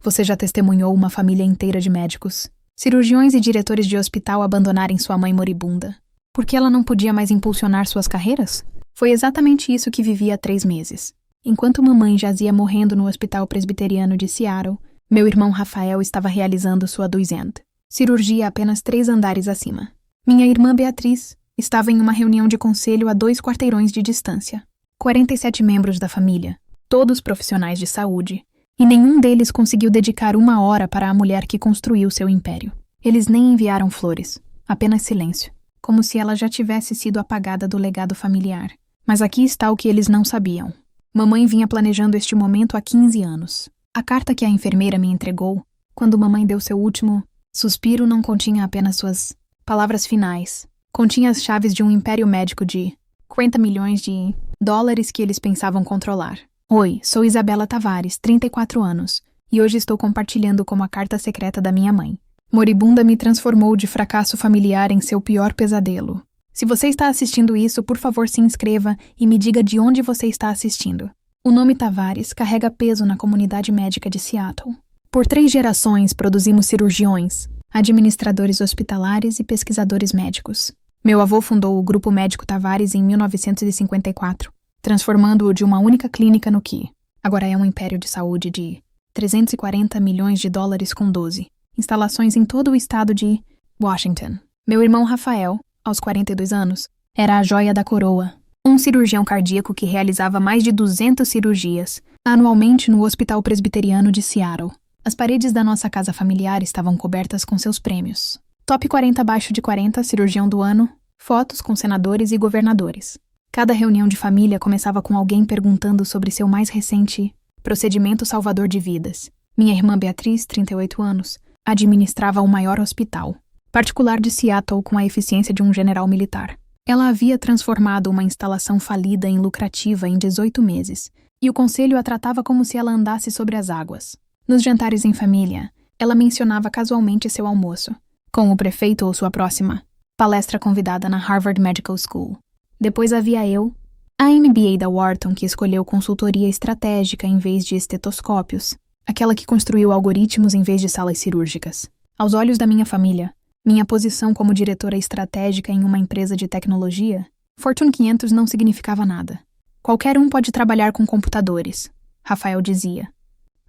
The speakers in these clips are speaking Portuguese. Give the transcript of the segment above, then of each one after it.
Você já testemunhou uma família inteira de médicos, cirurgiões e diretores de hospital abandonarem sua mãe moribunda? Porque ela não podia mais impulsionar suas carreiras? Foi exatamente isso que vivi há 3 meses. Enquanto mamãe jazia morrendo no Hospital Presbiteriano de Seattle, meu irmão Rafael estava realizando sua Duizend, cirurgia apenas 3 andares acima. Minha irmã Beatriz estava em uma reunião de conselho a 2 quarteirões de distância. 47 membros da família, todos profissionais de saúde, e nenhum deles conseguiu dedicar 1 hora para a mulher que construiu seu império. Eles nem enviaram flores, apenas silêncio, como se ela já tivesse sido apagada do legado familiar. Mas aqui está o que eles não sabiam. Mamãe vinha planejando este momento há 15 anos. A carta que a enfermeira me entregou, quando mamãe deu seu último suspiro, não continha apenas suas palavras finais. Continha as chaves de um império médico de 50 milhões de dólares que eles pensavam controlar. Oi, sou Isabela Tavares, 34 anos, e hoje estou compartilhando como a carta secreta da minha mãe. Moribunda me transformou de fracasso familiar em seu pior pesadelo. Se você está assistindo isso, por favor se inscreva e me diga de onde você está assistindo. O nome Tavares carrega peso na comunidade médica de Seattle. Por 3 gerações produzimos cirurgiões, administradores hospitalares e pesquisadores médicos. Meu avô fundou o Grupo Médico Tavares em 1954, transformando-o de uma única clínica no que agora é um império de saúde de 340 milhões de dólares com 12 instalações em todo o estado de Washington. Meu irmão Rafael, aos 42 anos, era a joia da coroa, um cirurgião cardíaco que realizava mais de 200 cirurgias anualmente no Hospital Presbiteriano de Seattle. As paredes da nossa casa familiar estavam cobertas com seus prêmios. Top 40 abaixo de 40, cirurgião do ano, fotos com senadores e governadores. Cada reunião de família começava com alguém perguntando sobre seu mais recente procedimento salvador de vidas. Minha irmã Beatriz, 38 anos, administrava o maior hospital particular de Seattle com a eficiência de um general militar. Ela havia transformado uma instalação falida em lucrativa em 18 meses, e o conselho a tratava como se ela andasse sobre as águas. Nos jantares em família, ela mencionava casualmente seu almoço, com o prefeito ou sua próxima palestra convidada na Harvard Medical School. Depois havia eu, a MBA da Wharton que escolheu consultoria estratégica em vez de estetoscópios, aquela que construiu algoritmos em vez de salas cirúrgicas. Aos olhos da minha família, minha posição como diretora estratégica em uma empresa de tecnologia, Fortune 500 não significava nada. Qualquer um pode trabalhar com computadores, Rafael dizia.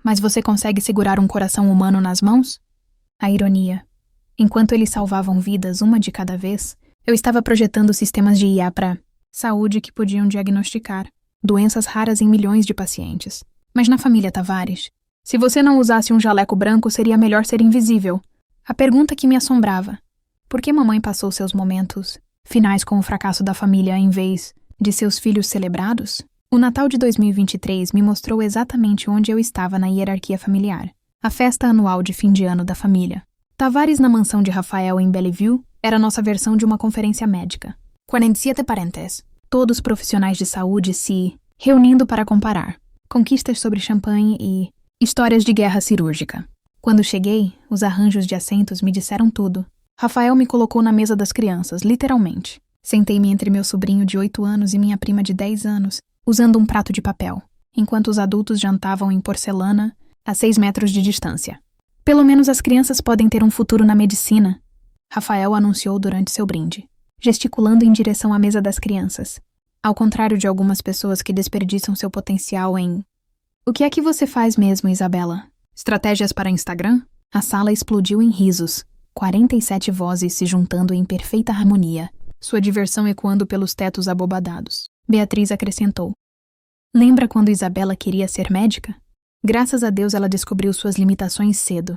Mas você consegue segurar um coração humano nas mãos? A ironia. Enquanto eles salvavam vidas uma de cada vez, eu estava projetando sistemas de IA para saúde que podiam diagnosticar doenças raras em milhões de pacientes. Mas na família Tavares, se você não usasse um jaleco branco, seria melhor ser invisível. A pergunta que me assombrava: por que mamãe passou seus momentos finais com o fracasso da família em vez de seus filhos celebrados? O Natal de 2023 me mostrou exatamente onde eu estava na hierarquia familiar. A festa anual de fim de ano da família. Tavares na mansão de Rafael em Bellevue era nossa versão de uma conferência médica. 47 parentes, todos profissionais de saúde se reunindo para comparar conquistas sobre champanhe e histórias de guerra cirúrgica. Quando cheguei, os arranjos de assentos me disseram tudo. Rafael me colocou na mesa das crianças, literalmente. Sentei-me entre meu sobrinho de 8 anos e minha prima de 10 anos, usando um prato de papel, enquanto os adultos jantavam em porcelana a 6 metros de distância. Pelo menos as crianças podem ter um futuro na medicina, Rafael anunciou durante seu brinde, gesticulando em direção à mesa das crianças. Ao contrário de algumas pessoas que desperdiçam seu potencial em... O que é que você faz mesmo, Isabela? Estratégias para Instagram? A sala explodiu em risos, 47 vozes se juntando em perfeita harmonia, sua diversão ecoando pelos tetos abobadados. Beatriz acrescentou: lembra quando Isabela queria ser médica? Graças a Deus ela descobriu suas limitações cedo.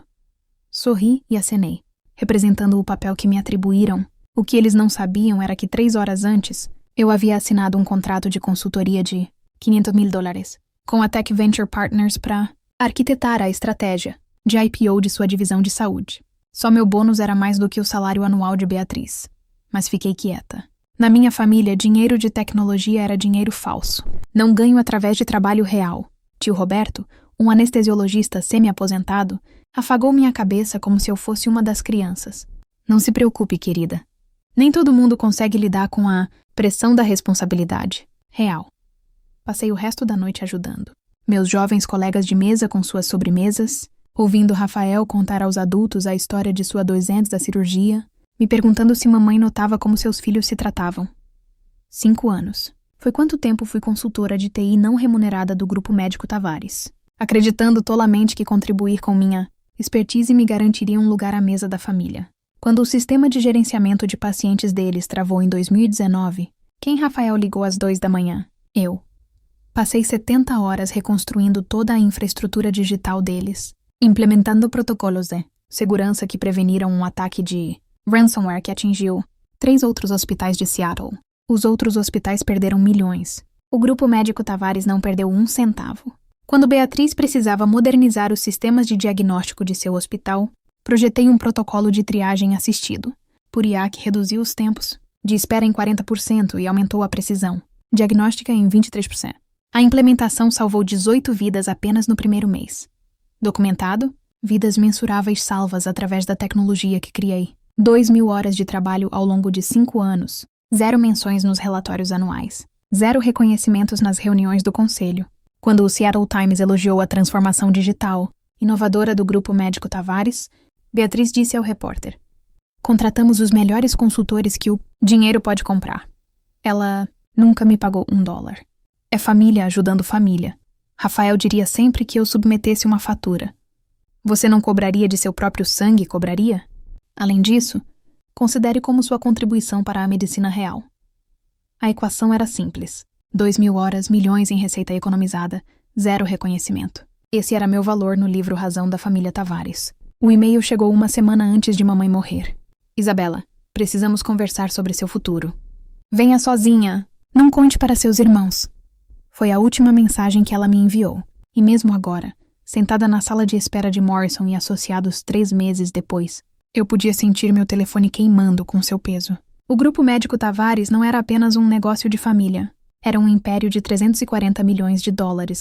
Sorri e acenei, representando o papel que me atribuíram. O que eles não sabiam era que 3 horas antes, eu havia assinado um contrato de consultoria de $500 mil com a Tech Venture Partners para arquitetar a estratégia de IPO de sua divisão de saúde. Só meu bônus era mais do que o salário anual de Beatriz. Mas fiquei quieta. Na minha família, dinheiro de tecnologia era dinheiro falso. Não ganho através de trabalho real. Tio Roberto, um anestesiologista semi-aposentado, afagou minha cabeça como se eu fosse uma das crianças. Não se preocupe, querida. Nem todo mundo consegue lidar com a pressão da responsabilidade real. Passei o resto da noite ajudando. Meus jovens colegas de mesa com suas sobremesas, ouvindo Rafael contar aos adultos a história de sua 2 anos da cirurgia, me perguntando se mamãe notava como seus filhos se tratavam. 5 anos. Foi quanto tempo fui consultora de TI não remunerada do Grupo Médico Tavares, acreditando tolamente que contribuir com minha expertise me garantiria um lugar à mesa da família. Quando o sistema de gerenciamento de pacientes deles travou em 2019, quem Rafael ligou às 2 da manhã? Eu. Passei 70 horas reconstruindo toda a infraestrutura digital deles, implementando protocolos de segurança que preveniram um ataque de ransomware que atingiu 3 outros hospitais de Seattle. Os outros hospitais perderam milhões. O Grupo Médico Tavares não perdeu 1 centavo. Quando Beatriz precisava modernizar os sistemas de diagnóstico de seu hospital, projetei um protocolo de triagem assistido. Por IA que reduziu os tempos de espera em 40% e aumentou a precisão diagnóstica em 23%. A implementação salvou 18 vidas apenas no primeiro mês. Documentado, vidas mensuráveis salvas através da tecnologia que criei. 2.000 horas de trabalho ao longo de 5 anos. 0 menções nos relatórios anuais. 0 reconhecimentos nas reuniões do conselho. Quando o Seattle Times elogiou a transformação digital inovadora do Grupo Médico Tavares, Beatriz disse ao repórter: "Contratamos os melhores consultores que o dinheiro pode comprar." Ela nunca me pagou $1. É família ajudando família. Rafael diria sempre que eu submetesse uma fatura. Você não cobraria de seu próprio sangue, cobraria? Além disso, considere como sua contribuição para a medicina real. A equação era simples. 2.000 horas, milhões em receita economizada, 0 reconhecimento. Esse era meu valor no livro Razão da Família Tavares. O e-mail chegou 1 semana antes de mamãe morrer. "Isabela, precisamos conversar sobre seu futuro. Venha sozinha. Não conte para seus irmãos." Foi a última mensagem que ela me enviou. E mesmo agora, sentada na sala de espera de Morrison e associados 3 meses depois, eu podia sentir meu telefone queimando com seu peso. O Grupo Médico Tavares não era apenas um negócio de família. Era um império de $340 milhões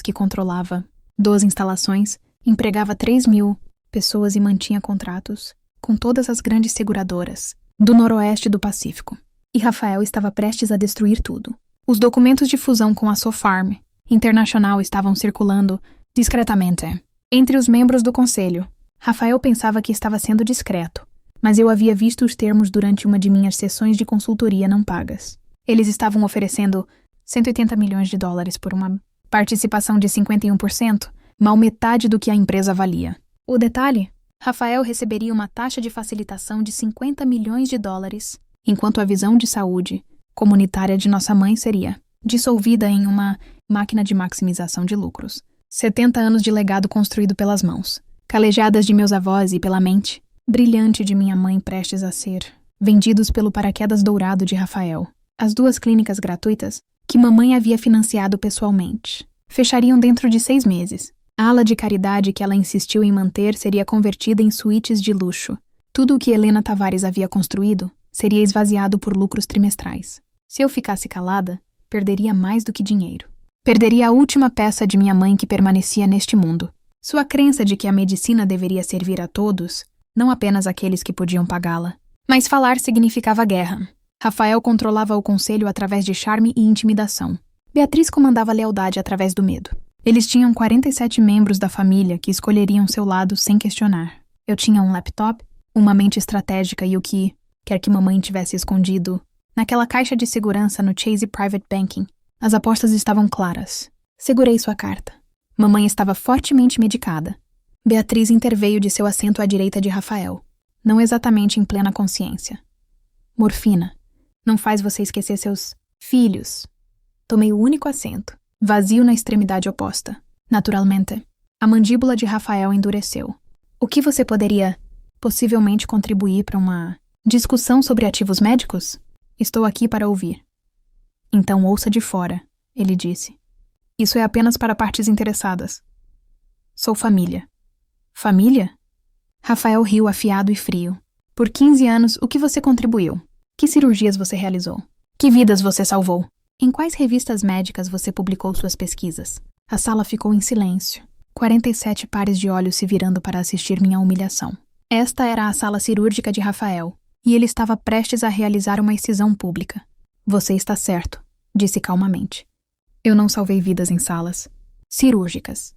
que controlava 12 instalações, empregava 3.000 pessoas e mantinha contratos com todas as grandes seguradoras do noroeste do Pacífico. E Rafael estava prestes a destruir tudo. Os documentos de fusão com a Sofarm Internacional estavam circulando discretamente entre os membros do conselho. Rafael pensava que estava sendo discreto, mas eu havia visto os termos durante uma de minhas sessões de consultoria não pagas. Eles estavam oferecendo $180 milhões por uma participação de 51%, mal metade do que a empresa valia. O detalhe: Rafael receberia uma taxa de facilitação de $50 milhões, enquanto a visão de saúde comunitária de nossa mãe seria dissolvida em uma máquina de maximização de lucros. 70 anos de legado construído pelas mãos, calejadas de meus avós e pela mente brilhante de minha mãe prestes a ser vendidos pelo paraquedas dourado de Rafael. As 2 clínicas gratuitas que mamãe havia financiado pessoalmente fechariam dentro de 6 meses. A ala de caridade que ela insistiu em manter seria convertida em suítes de luxo. Tudo o que Helena Tavares havia construído seria esvaziado por lucros trimestrais. Se eu ficasse calada, perderia mais do que dinheiro. Perderia a última peça de minha mãe que permanecia neste mundo. Sua crença de que a medicina deveria servir a todos, não apenas aqueles que podiam pagá-la. Mas falar significava guerra. Rafael controlava o conselho através de charme e intimidação. Beatriz comandava a lealdade através do medo. Eles tinham 47 membros da família que escolheriam seu lado sem questionar. Eu tinha um laptop, uma mente estratégica e o que quer que mamãe tivesse escondido naquela caixa de segurança no Chase Private Banking. As apostas estavam claras. Segurei sua carta. Mamãe estava fortemente medicada. Beatriz interveio de seu assento à direita de Rafael, não exatamente em plena consciência. "Morfina. Não faz você esquecer seus filhos." Tomei o único assento, vazio na extremidade oposta. Naturalmente, a mandíbula de Rafael endureceu. "O que você poderia, possivelmente, contribuir para uma discussão sobre ativos médicos? Estou aqui para ouvir." "Então ouça de fora", ele disse. "Isso é apenas para partes interessadas. Sou família." "Família?" Rafael riu afiado e frio. "Por 15 anos, o que você contribuiu? Que cirurgias você realizou? Que vidas você salvou? Em quais revistas médicas você publicou suas pesquisas?" A sala ficou em silêncio. 47 pares de olhos se virando para assistir minha humilhação. Esta era a sala cirúrgica de Rafael, e ele estava prestes a realizar uma excisão pública. "Você está certo", disse calmamente. "Eu não salvei vidas em salas cirúrgicas."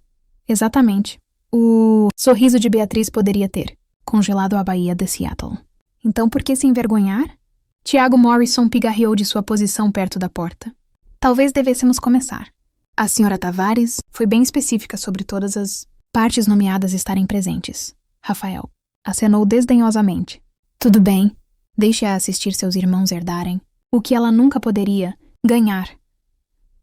"Exatamente. O sorriso de Beatriz poderia ter congelado a Baía de Seattle. Então por que se envergonhar? Tiago Morrison pigarreou de sua posição perto da porta. Talvez devêssemos começar. A senhora Tavares foi bem específica sobre todas as partes nomeadas estarem presentes. Rafael acenou desdenhosamente. Tudo bem, deixe-a assistir seus irmãos herdarem o que ela nunca poderia ganhar.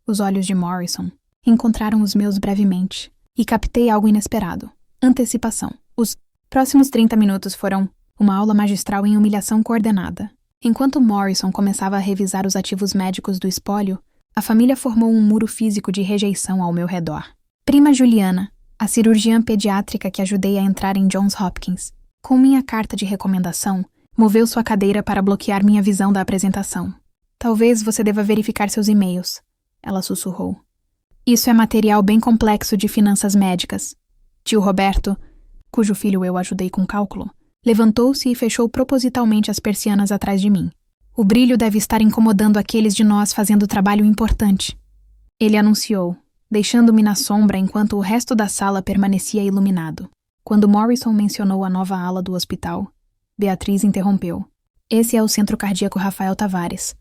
Os olhos de Morrison encontraram os meus brevemente e captei algo inesperado. Antecipação. Os próximos 30 minutos foram uma aula magistral em humilhação coordenada. Enquanto Morrison começava a revisar os ativos médicos do espólio, a família formou um muro físico de rejeição ao meu redor. Prima Juliana, a cirurgiã pediátrica que ajudei a entrar em Johns Hopkins, com minha carta de recomendação, moveu sua cadeira para bloquear minha visão da apresentação. Talvez você deva verificar seus e-mails, ela sussurrou. Isso é material bem complexo de finanças médicas. Tio Roberto, cujo filho eu ajudei com cálculo, levantou-se e fechou propositalmente as persianas atrás de mim. O brilho deve estar incomodando aqueles de nós fazendo trabalho importante. Ele anunciou, deixando-me na sombra enquanto o resto da sala permanecia iluminado. Quando Morrison mencionou a nova ala do hospital, Beatriz interrompeu. Esse é o Centro Cardíaco Rafael Tavares,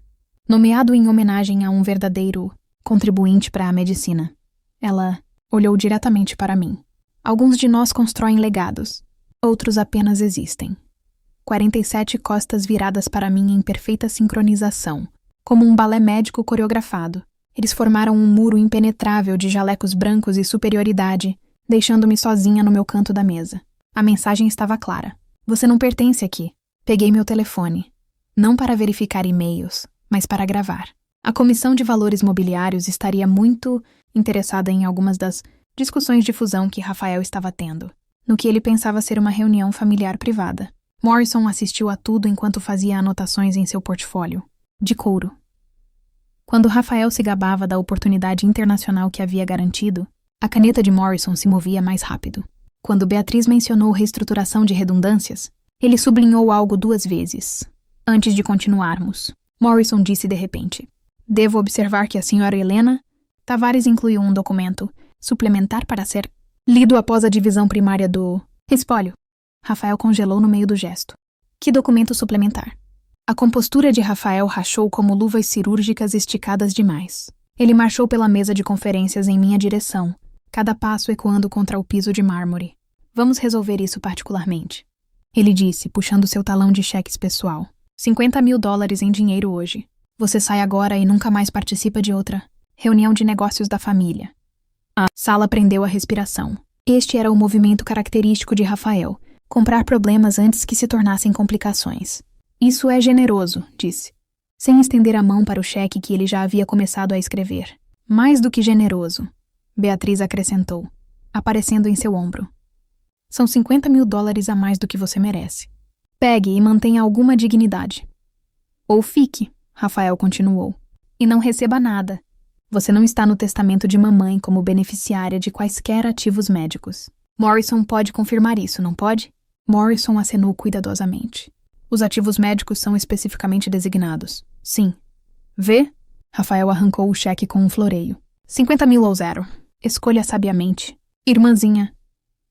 nomeado em homenagem a um verdadeiro contribuinte para a medicina. Ela olhou diretamente para mim. Alguns de nós constroem legados, outros apenas existem. 47 costas viradas para mim em perfeita sincronização, como um balé médico coreografado. Eles formaram um muro impenetrável de jalecos brancos e superioridade, deixando-me sozinha no meu canto da mesa. A mensagem estava clara. Você não pertence aqui. Peguei meu telefone. Não para verificar e-mails, mas para gravar. A Comissão de Valores Mobiliários estaria muito interessada em algumas das discussões de fusão que Rafael estava tendo, no que ele pensava ser uma reunião familiar privada. Morrison assistiu a tudo enquanto fazia anotações em seu portfólio. De couro. Quando Rafael se gabava da oportunidade internacional que havia garantido, a caneta de Morrison se movia mais rápido. Quando Beatriz mencionou reestruturação de redundâncias, ele sublinhou algo 2 vezes. Antes de continuarmos, Morrison disse de repente: Devo observar que a senhora Helena Tavares incluiu um documento suplementar para ser lido após a divisão primária do espólio. Rafael congelou no meio do gesto. Que documento suplementar? A compostura de Rafael rachou como luvas cirúrgicas esticadas demais. Ele marchou pela mesa de conferências em minha direção, cada passo ecoando contra o piso de mármore. Vamos resolver isso particularmente. Ele disse, puxando seu talão de cheques pessoal. $50.000 em dinheiro hoje. Você sai agora e nunca mais participa de outra reunião de negócios da família. A sala prendeu a respiração. Este era o movimento característico de Rafael, comprar problemas antes que se tornassem complicações. Isso é generoso, disse, sem estender a mão para o cheque que ele já havia começado a escrever. Mais do que generoso, Beatriz acrescentou, aparecendo em seu ombro. São $50.000 a mais do que você merece. Pegue e mantenha alguma dignidade. Ou fique, Rafael continuou, e não receba nada. Você não está no testamento de mamãe como beneficiária de quaisquer ativos médicos. Morrison pode confirmar isso, não pode? Morrison acenou cuidadosamente. Os ativos médicos são especificamente designados. Sim. Vê? Rafael arrancou o cheque com um floreio. 50.000 ou 0. Escolha sabiamente. Irmãzinha.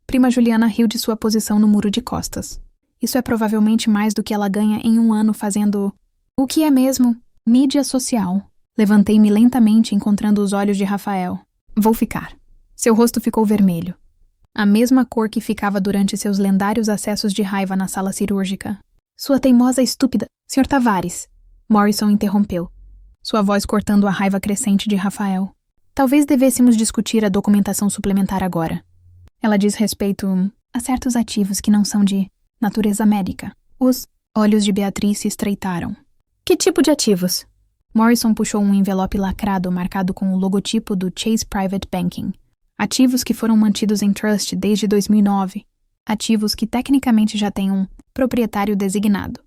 Prima Juliana riu de sua posição no muro de costas. Isso é provavelmente mais do que ela ganha em um ano fazendo... O que é mesmo? Mídia social. Levantei-me lentamente encontrando os olhos de Rafael. Vou ficar. Seu rosto ficou vermelho. A mesma cor que ficava durante seus lendários acessos de raiva na sala cirúrgica. Sua teimosa estúpida... Sr. Tavares. Morrison interrompeu, sua voz cortando a raiva crescente de Rafael. Talvez devêssemos discutir a documentação suplementar agora. Ela diz respeito a certos ativos que não são de natureza médica. Os olhos de Beatriz se estreitaram. Que tipo de ativos? Morrison puxou um envelope lacrado marcado com o logotipo do Chase Private Banking. Ativos que foram mantidos em trust desde 2009. Ativos que tecnicamente já têm um proprietário designado.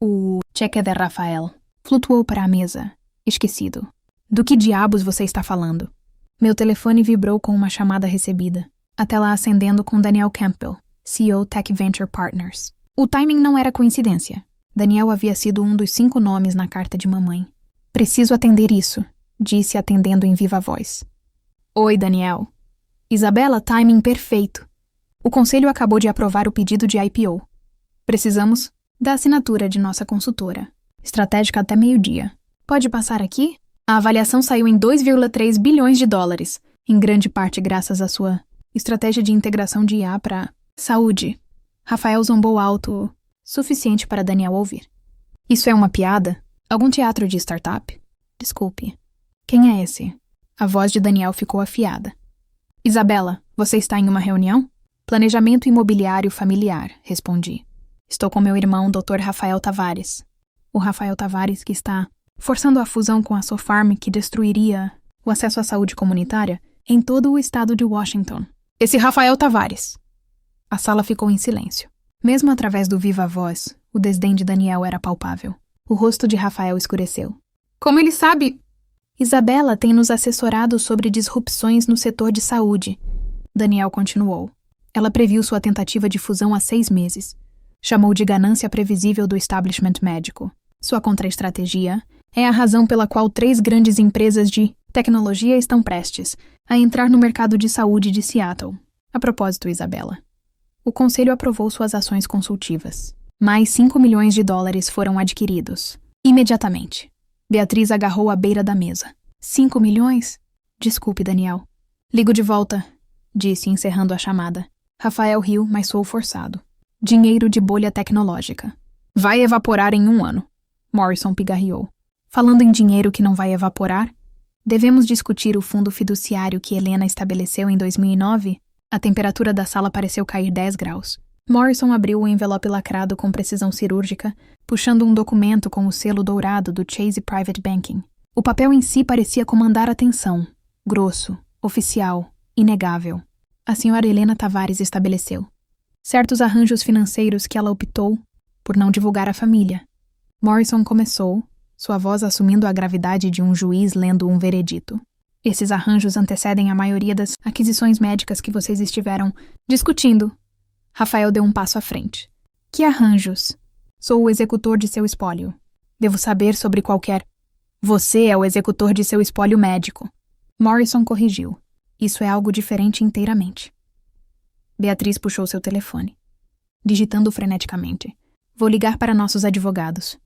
O cheque de Rafael flutuou para a mesa, esquecido. Do que diabos você está falando? Meu telefone vibrou com uma chamada recebida, a tela acendendo com Daniel Campbell, CEO Tech Venture Partners. O timing não era coincidência. Daniel havia sido um dos 5 nomes na carta de mamãe. Preciso atender isso, disse atendendo em viva voz. Oi, Daniel. Isabela, timing perfeito. O conselho acabou de aprovar o pedido de IPO. Precisamos da assinatura de nossa consultora. Estratégica até meio-dia. Pode passar aqui? A avaliação saiu em 2,3 bilhões de dólares, em grande parte graças à sua estratégia de integração de IA para saúde. Rafael zombou alto, suficiente para Daniel ouvir. Isso é uma piada? Algum teatro de startup? Desculpe. Quem é esse? A voz de Daniel ficou afiada. Isabela, você está em uma reunião? Planejamento imobiliário familiar, respondi. Estou com meu irmão, Dr. Rafael Tavares. O Rafael Tavares que está forçando a fusão com a Sofarm que destruiria o acesso à saúde comunitária em todo o estado de Washington. Esse Rafael Tavares. A sala ficou em silêncio. Mesmo através do viva voz, o desdém de Daniel era palpável. O rosto de Rafael escureceu. Como ele sabe? Isabela tem nos assessorado sobre disrupções no setor de saúde. Daniel continuou. Ela previu sua tentativa de fusão há 6 meses. Chamou de ganância previsível do establishment médico. Sua contra-estratégia é a razão pela qual 3 grandes empresas de tecnologia estão prestes a entrar no mercado de saúde de Seattle. A propósito, Isabela. O conselho aprovou suas ações consultivas. Mais 5 milhões de dólares foram adquiridos. Imediatamente. Beatriz agarrou à beira da mesa. 5 milhões? Desculpe, Daniel. Ligo de volta, disse, encerrando a chamada. Rafael riu, mas soou forçado. Dinheiro de bolha tecnológica. Vai evaporar em 1 ano. Morrison pigarreou. Falando em dinheiro que não vai evaporar, devemos discutir o fundo fiduciário que Helena estabeleceu em 2009? A temperatura da sala pareceu cair 10 graus. Morrison abriu o envelope lacrado com precisão cirúrgica, puxando um documento com o selo dourado do Chase Private Banking. O papel em si parecia comandar atenção. Grosso, oficial, inegável. A senhora Helena Tavares estabeleceu certos arranjos financeiros que ela optou por não divulgar à família. Morrison começou, sua voz assumindo a gravidade de um juiz lendo um veredito. Esses arranjos antecedem a maioria das aquisições médicas que vocês estiveram discutindo. Rafael deu um passo à frente. Que arranjos? Sou o executor de seu espólio. Devo saber sobre qualquer... Você é o executor de seu espólio médico. Morrison corrigiu. Isso é algo diferente inteiramente. Beatriz puxou seu telefone, digitando freneticamente. Vou ligar para nossos advogados.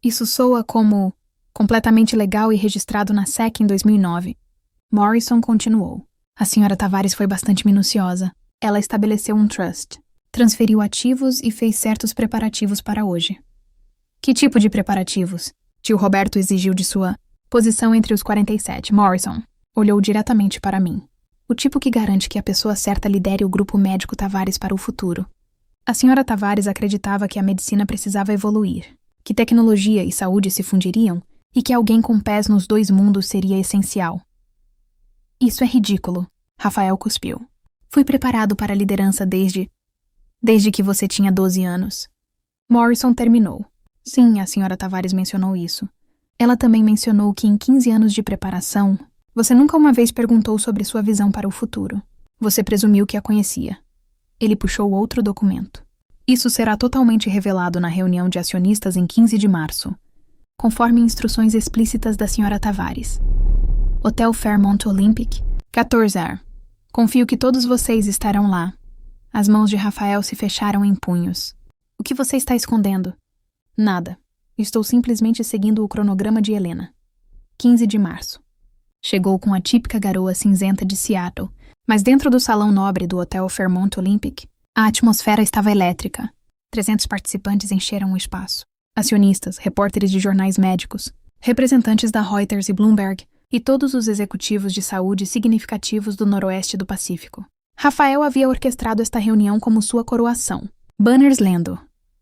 Isso soa como completamente legal e registrado na SEC em 2009. Morrison continuou. A senhora Tavares foi bastante minuciosa. Ela estabeleceu um trust, transferiu ativos e fez certos preparativos para hoje. Que tipo de preparativos? Tio Roberto exigiu de sua posição entre os 47. Morrison olhou diretamente para mim. O tipo que garante que a pessoa certa lidere o grupo médico Tavares para o futuro. A senhora Tavares acreditava que a medicina precisava evoluir, que tecnologia e saúde se fundiriam e que alguém com pés nos 2 mundos seria essencial. Isso é ridículo, Rafael cuspiu. Fui preparado para a liderança desde que você tinha 12 anos. Morrison terminou. Sim, a senhora Tavares mencionou isso. Ela também mencionou que em 15 anos de preparação, você nunca uma vez perguntou sobre sua visão para o futuro. Você presumiu que a conhecia. Ele puxou outro documento. Isso será totalmente revelado na reunião de acionistas em 15 de março, conforme instruções explícitas da senhora Tavares. Hotel Fairmont Olympic, 14R. Confio que todos vocês estarão lá. As mãos de Rafael se fecharam em punhos. O que você está escondendo? Nada. Estou simplesmente seguindo o cronograma de Helena. 15 de março. Chegou com a típica garoa cinzenta de Seattle, mas dentro do salão nobre do Hotel Fairmont Olympic, a atmosfera estava elétrica. 300 participantes encheram o espaço. Acionistas, repórteres de jornais médicos, representantes da Reuters e Bloomberg e todos os executivos de saúde significativos do noroeste do Pacífico. Rafael havia orquestrado esta reunião como sua coroação. Banners lendo: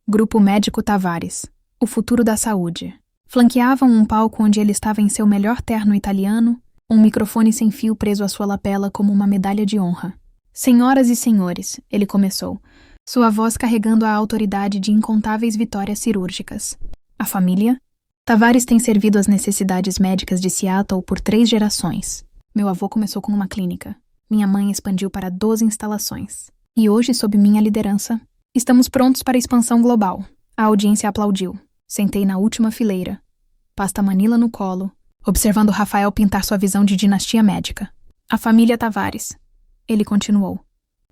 Grupo Médico Tavares, o futuro da saúde. Flanqueavam um palco onde ele estava em seu melhor terno italiano, um microfone sem fio preso à sua lapela como uma medalha de honra. Senhoras e senhores, ele começou, sua voz carregando a autoridade de incontáveis vitórias cirúrgicas. A família? Tavares tem servido às necessidades médicas de Seattle por 3 gerações. Meu avô começou com uma clínica. Minha mãe expandiu para 12 instalações. E hoje, sob minha liderança, estamos prontos para a expansão global. A audiência aplaudiu. Sentei na última fileira, pasta Manila no colo, observando Rafael pintar sua visão de dinastia médica. A família Tavares. Ele continuou.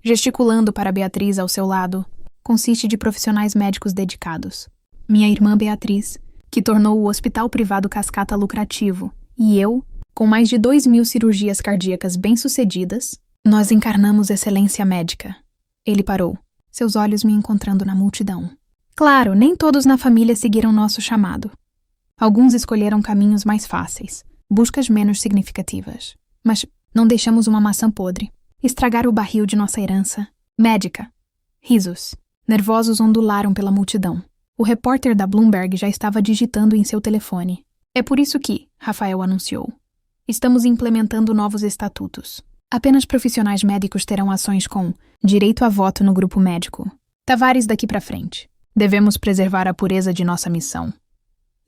gesticulando para Beatriz ao seu lado, consiste de profissionais médicos dedicados. Minha irmã Beatriz, que tornou o hospital privado Cascata lucrativo, e eu, com mais de 2.000 cirurgias cardíacas bem-sucedidas, nós encarnamos excelência médica. Ele parou, seus olhos me encontrando na multidão. Claro, nem todos na família seguiram nosso chamado. Alguns escolheram caminhos mais fáceis, buscas menos significativas. Mas não deixamos uma maçã podre estragar o barril de nossa herança médica. Risos nervosos ondularam pela multidão. O repórter da Bloomberg já estava digitando em seu telefone. É por isso que, Rafael anunciou, estamos implementando novos estatutos. Apenas profissionais médicos terão ações com direito a voto no grupo médico. Tavares, daqui para frente. Devemos preservar a pureza de nossa missão.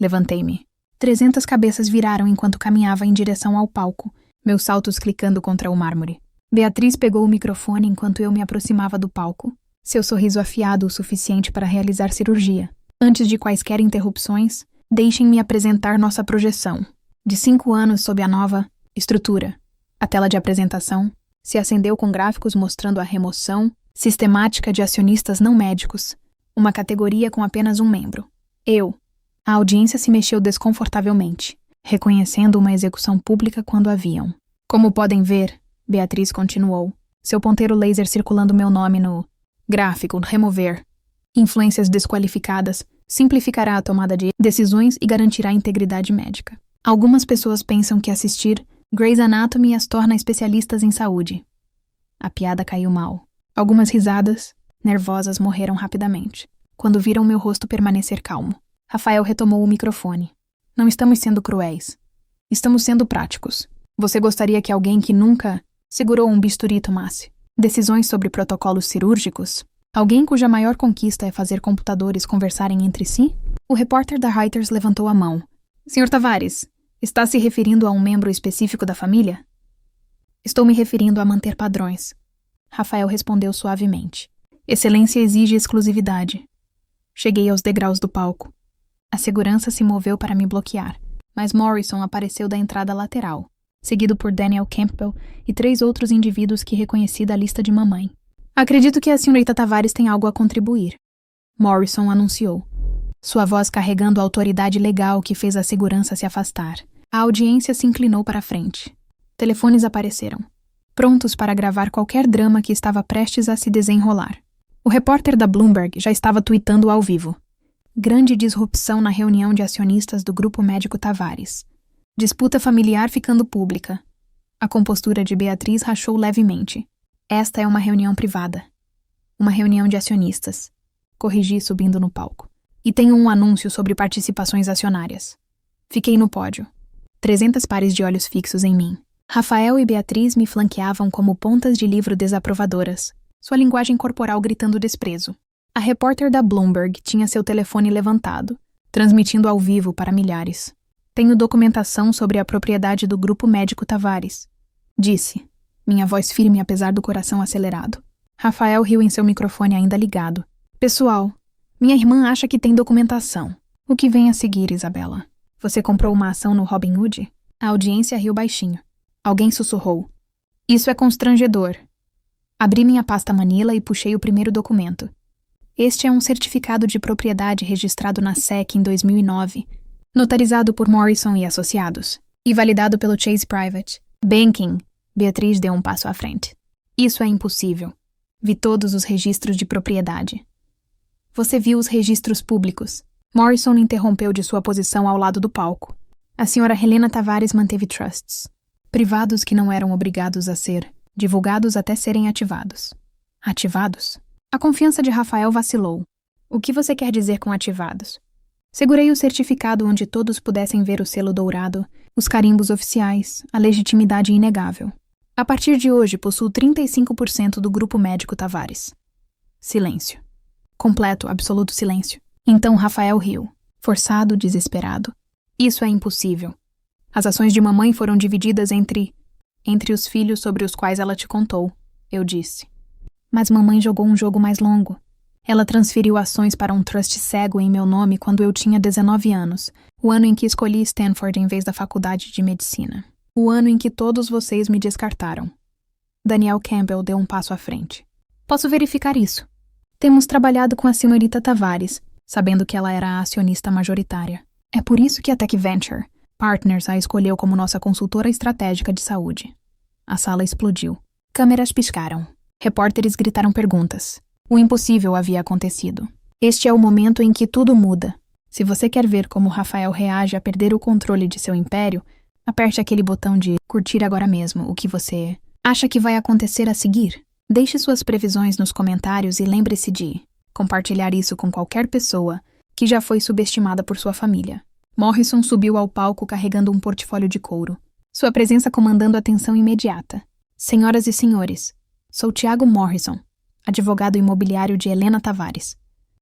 Levantei-me. 300 cabeças viraram enquanto caminhava em direção ao palco, meus saltos clicando contra o mármore. Beatriz pegou o microfone enquanto eu me aproximava do palco, seu sorriso afiado o suficiente para realizar cirurgia. Antes de quaisquer interrupções, deixem-me apresentar nossa projeção. De 5 anos sob a nova estrutura. A tela de apresentação se acendeu com gráficos mostrando a remoção sistemática de acionistas não médicos, uma categoria com apenas um membro. Eu. A audiência se mexeu desconfortavelmente, reconhecendo uma execução pública quando haviam. Como podem ver, Beatriz continuou, seu ponteiro laser circulando meu nome no gráfico remover. Influências desqualificadas simplificará a tomada de decisões e garantirá a integridade médica. Algumas pessoas pensam que assistir Grey's Anatomy as torna especialistas em saúde. A piada caiu mal. Algumas risadas, nervosas, morreram rapidamente, quando viram meu rosto permanecer calmo. Rafael retomou o microfone. Não estamos sendo cruéis. Estamos sendo práticos. Você gostaria que alguém que nunca segurou um bisturi tomasse decisões sobre protocolos cirúrgicos? Alguém cuja maior conquista é fazer computadores conversarem entre si? O repórter da Reuters levantou a mão. Sr. Tavares, está se referindo a um membro específico da família? Estou me referindo a manter padrões. Rafael respondeu suavemente. Excelência exige exclusividade. Cheguei aos degraus do palco. A segurança se moveu para me bloquear, mas Morrison apareceu da entrada lateral, seguido por Daniel Campbell e 3 outros indivíduos que reconheci da lista de mamãe. Acredito que a senhorita Tavares tem algo a contribuir, Morrison anunciou, sua voz carregando a autoridade legal que fez a segurança se afastar. A audiência se inclinou para a frente. Telefones apareceram, prontos para gravar qualquer drama que estava prestes a se desenrolar. O repórter da Bloomberg já estava tuitando ao vivo. Grande disrupção na reunião de acionistas do Grupo Médico Tavares. Disputa familiar ficando pública. A compostura de Beatriz rachou levemente. Esta é uma reunião privada. Uma reunião de acionistas. Corrigi subindo no palco. E tenho um anúncio sobre participações acionárias. Fiquei no pódio. 300 pares de olhos fixos em mim. Rafael e Beatriz me flanqueavam como pontas de livro desaprovadoras, sua linguagem corporal gritando desprezo. A repórter da Bloomberg tinha seu telefone levantado, transmitindo ao vivo para milhares. Tenho documentação sobre a propriedade do Grupo Médico Tavares, disse, minha voz firme apesar do coração acelerado. Rafael riu em seu microfone ainda ligado. Pessoal, minha irmã acha que tem documentação. O que vem a seguir, Isabela? Você comprou uma ação no Robinhood? A audiência riu baixinho. Alguém sussurrou. Isso é constrangedor. Abri minha pasta Manila e puxei o primeiro documento. Este é um certificado de propriedade registrado na SEC em 2009, notarizado por Morrison e Associados, e validado pelo Chase Private Banking. Beatriz deu um passo à frente. Isso é impossível. Vi todos os registros de propriedade. Você viu os registros públicos. Morrison interrompeu de sua posição ao lado do palco. A senhora Helena Tavares manteve trusts, privados que não eram obrigados a ser divulgados até serem ativados. Ativados? A confiança de Rafael vacilou. O que você quer dizer com ativados? Segurei o certificado onde todos pudessem ver o selo dourado, os carimbos oficiais, a legitimidade inegável. A partir de hoje, possuo 35% do Grupo Médico Tavares. Silêncio. Completo, absoluto silêncio. Então Rafael riu, forçado, desesperado. Isso é impossível. As ações de mamãe foram divididas entre os filhos sobre os quais ela te contou, eu disse. Mas mamãe jogou um jogo mais longo. Ela transferiu ações para um trust cego em meu nome quando eu tinha 19 anos, o ano em que escolhi Stanford em vez da faculdade de medicina. O ano em que todos vocês me descartaram. Daniel Campbell deu um passo à frente. Posso verificar isso. Temos trabalhado com a senhorita Tavares, sabendo que ela era a acionista majoritária. É por isso que a Tech Venture Partners a escolheu como nossa consultora estratégica de saúde. A sala explodiu. Câmeras piscaram. Repórteres gritaram perguntas. O impossível havia acontecido. Este é o momento em que tudo muda. Se você quer ver como Rafael reage a perder o controle de seu império, aperte aquele botão de curtir agora mesmo o que você acha que vai acontecer a seguir. Deixe suas previsões nos comentários e lembre-se de compartilhar isso com qualquer pessoa que já foi subestimada por sua família. Morrison subiu ao palco carregando um portfólio de couro. Sua presença comandando a atenção imediata. Senhoras e senhores, sou Tiago Morrison, advogado imobiliário de Helena Tavares.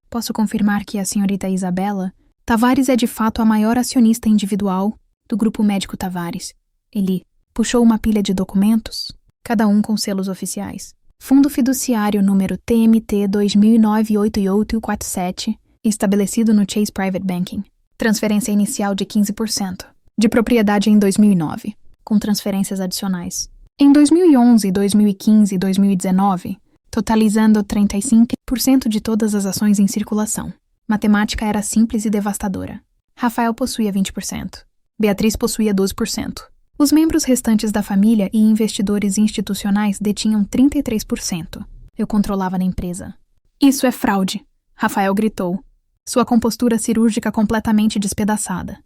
Posso confirmar que a senhorita Isabela Tavares é de fato a maior acionista individual do Grupo Médico Tavares. Ele puxou uma pilha de documentos, cada um com selos oficiais. Fundo fiduciário número TMT 2009-8847, estabelecido no Chase Private Banking. Transferência inicial de 15%. De propriedade em 2009, com transferências adicionais. Em 2011, 2015 e 2019, totalizando 35% de todas as ações em circulação. Matemática era simples e devastadora. Rafael possuía 20%. Beatriz possuía 12%. Os membros restantes da família e investidores institucionais detinham 33%. Eu controlava na empresa. Isso é fraude, Rafael gritou, sua compostura cirúrgica completamente despedaçada.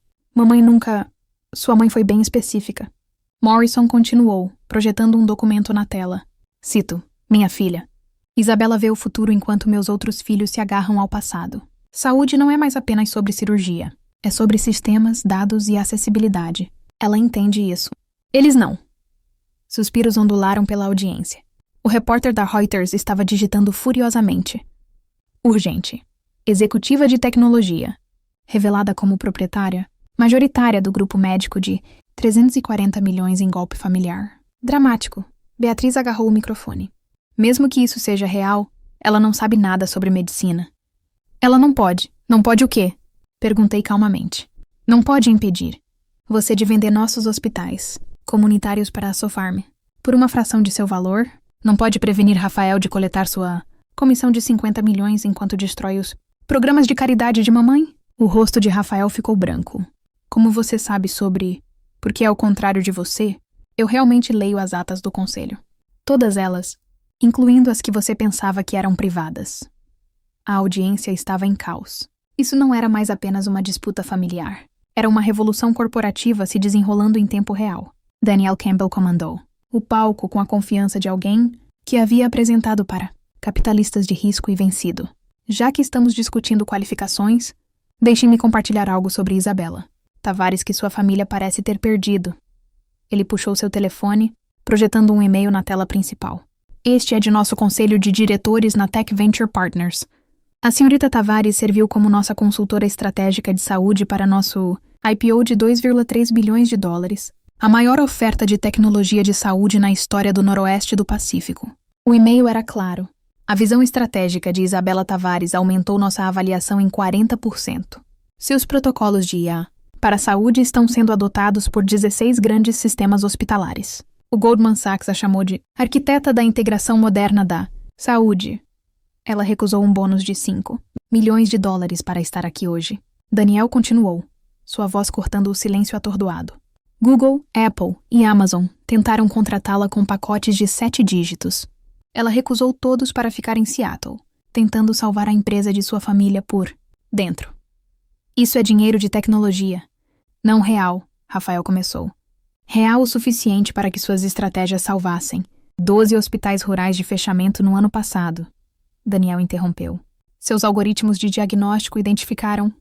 Sua mãe foi bem específica. Morrison continuou, projetando um documento na tela. Cito, minha filha. Isabela vê o futuro enquanto meus outros filhos se agarram ao passado. Saúde não é mais apenas sobre cirurgia. É sobre sistemas, dados e acessibilidade. Ela entende isso. Eles não. Suspiros ondularam pela audiência. O repórter da Reuters estava digitando furiosamente. Urgente. Executiva de tecnologia. Revelada como proprietária, majoritária do grupo médico de 340 milhões em golpe familiar. Dramático. Beatriz agarrou o microfone. Mesmo que isso seja real, ela não sabe nada sobre medicina. Ela não pode. Não pode o quê? Perguntei calmamente. Não pode impedir você de vender nossos hospitais comunitários para a Sofarm. Por uma fração de seu valor, não pode prevenir Rafael de coletar sua comissão de 50 milhões enquanto destrói os programas de caridade de mamãe? O rosto de Rafael ficou branco. Como você sabe sobre... Porque, ao contrário de você, eu realmente leio as atas do conselho. Todas elas, incluindo as que você pensava que eram privadas. A audiência estava em caos. Isso não era mais apenas uma disputa familiar. Era uma revolução corporativa se desenrolando em tempo real. Daniel Campbell comandou. O palco com a confiança de alguém que havia apresentado para capitalistas de risco e vencido. Já que estamos discutindo qualificações, deixem-me compartilhar algo sobre Isabela Tavares que sua família parece ter perdido. Ele puxou seu telefone, projetando um e-mail na tela principal. Este é de nosso conselho de diretores na Tech Venture Partners. A senhorita Tavares serviu como nossa consultora estratégica de saúde para nosso IPO de 2,3 bilhões de dólares, a maior oferta de tecnologia de saúde na história do Noroeste do Pacífico. O e-mail era claro. A visão estratégica de Isabela Tavares aumentou nossa avaliação em 40%. Seus protocolos de IA para a saúde estão sendo adotados por 16 grandes sistemas hospitalares. O Goldman Sachs a chamou de arquiteta da integração moderna da saúde. Ela recusou um bônus de 5 milhões de dólares para estar aqui hoje. Daniel continuou, sua voz cortando o silêncio atordoado. Google, Apple e Amazon tentaram contratá-la com pacotes de 7 dígitos. Ela recusou todos para ficar em Seattle, tentando salvar a empresa de sua família por dentro. Isso é dinheiro de tecnologia. Não real, Rafael começou. Real o suficiente para que suas estratégias salvassem 12 hospitais rurais de fechamento no ano passado. Daniel interrompeu. Seus algoritmos de diagnóstico identificaram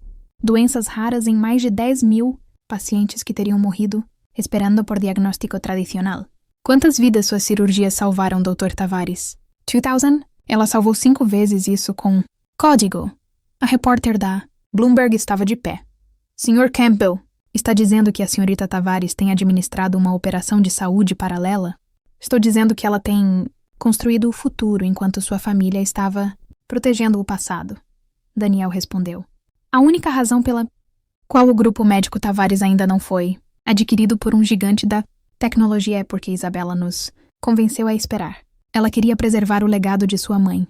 doenças raras em mais de 10 mil pacientes que teriam morrido esperando por diagnóstico tradicional. Quantas vidas suas cirurgias salvaram, Dr. Tavares? 2000? Ela salvou 5 vezes isso com código. A repórter da Bloomberg estava de pé. Sr. Campbell, está dizendo que a senhorita Tavares tem administrado uma operação de saúde paralela? Estou dizendo que ela tem construído o futuro enquanto sua família estava protegendo o passado. Daniel respondeu. A única razão pela qual o Grupo Médico Tavares ainda não foi adquirido por um gigante da tecnologia é porque Isabela nos convenceu a esperar. Ela queria preservar o legado de sua mãe.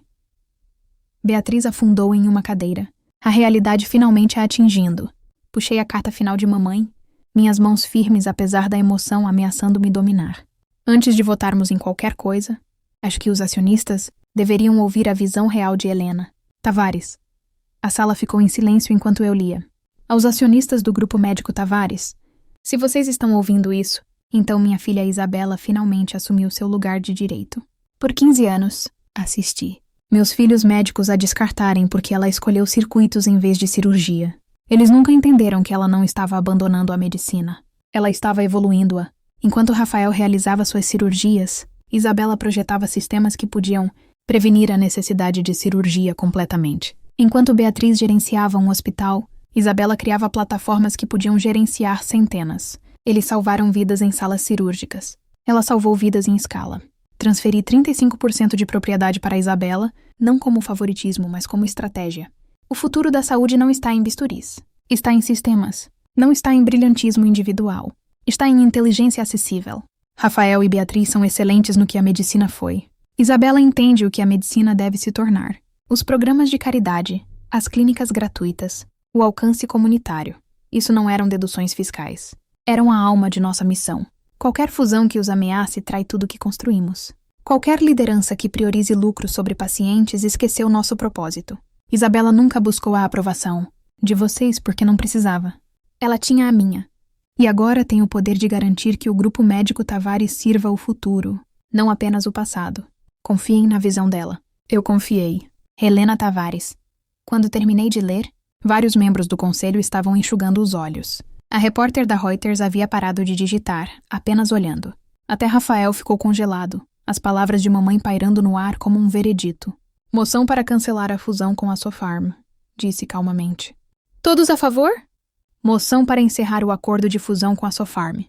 Beatriz afundou em uma cadeira, a realidade finalmente a atingindo. Puxei a carta final de mamãe, minhas mãos firmes apesar da emoção ameaçando me dominar. Antes de votarmos em qualquer coisa, acho que os acionistas deveriam ouvir a visão real de Helena. Tavares. A sala ficou em silêncio enquanto eu lia. Aos acionistas do Grupo Médico Tavares, se vocês estão ouvindo isso, então minha filha Isabela finalmente assumiu seu lugar de direito. Por 15 anos, assisti meus filhos médicos a descartarem porque ela escolheu circuitos em vez de cirurgia. Eles nunca entenderam que ela não estava abandonando a medicina. Ela estava evoluindo-a. Enquanto Rafael realizava suas cirurgias, Isabela projetava sistemas que podiam prevenir a necessidade de cirurgia completamente. Enquanto Beatriz gerenciava um hospital, Isabela criava plataformas que podiam gerenciar centenas. Eles salvaram vidas em salas cirúrgicas. Ela salvou vidas em escala. Transferi 35% de propriedade para Isabela, não como favoritismo, mas como estratégia. O futuro da saúde não está em bisturis. Está em sistemas. Não está em brilhantismo individual. Está em inteligência acessível. Rafael e Beatriz são excelentes no que a medicina foi. Isabela entende o que a medicina deve se tornar. Os programas de caridade, as clínicas gratuitas, o alcance comunitário. Isso não eram deduções fiscais. Eram a alma de nossa missão. Qualquer fusão que os ameace trai tudo que construímos. Qualquer liderança que priorize lucro sobre pacientes esqueceu nosso propósito. Isabela nunca buscou a aprovação de vocês porque não precisava. Ela tinha a minha. E agora tem o poder de garantir que o Grupo Médico Tavares sirva o futuro, não apenas o passado. Confiem na visão dela. Eu confiei. Helena Tavares. Quando terminei de ler, vários membros do conselho estavam enxugando os olhos. A repórter da Reuters havia parado de digitar, apenas olhando. Até Rafael ficou congelado, as palavras de mamãe pairando no ar como um veredito. Moção para cancelar a fusão com a Sofarm, disse calmamente. Todos a favor? Moção para encerrar o acordo de fusão com a Sofarm.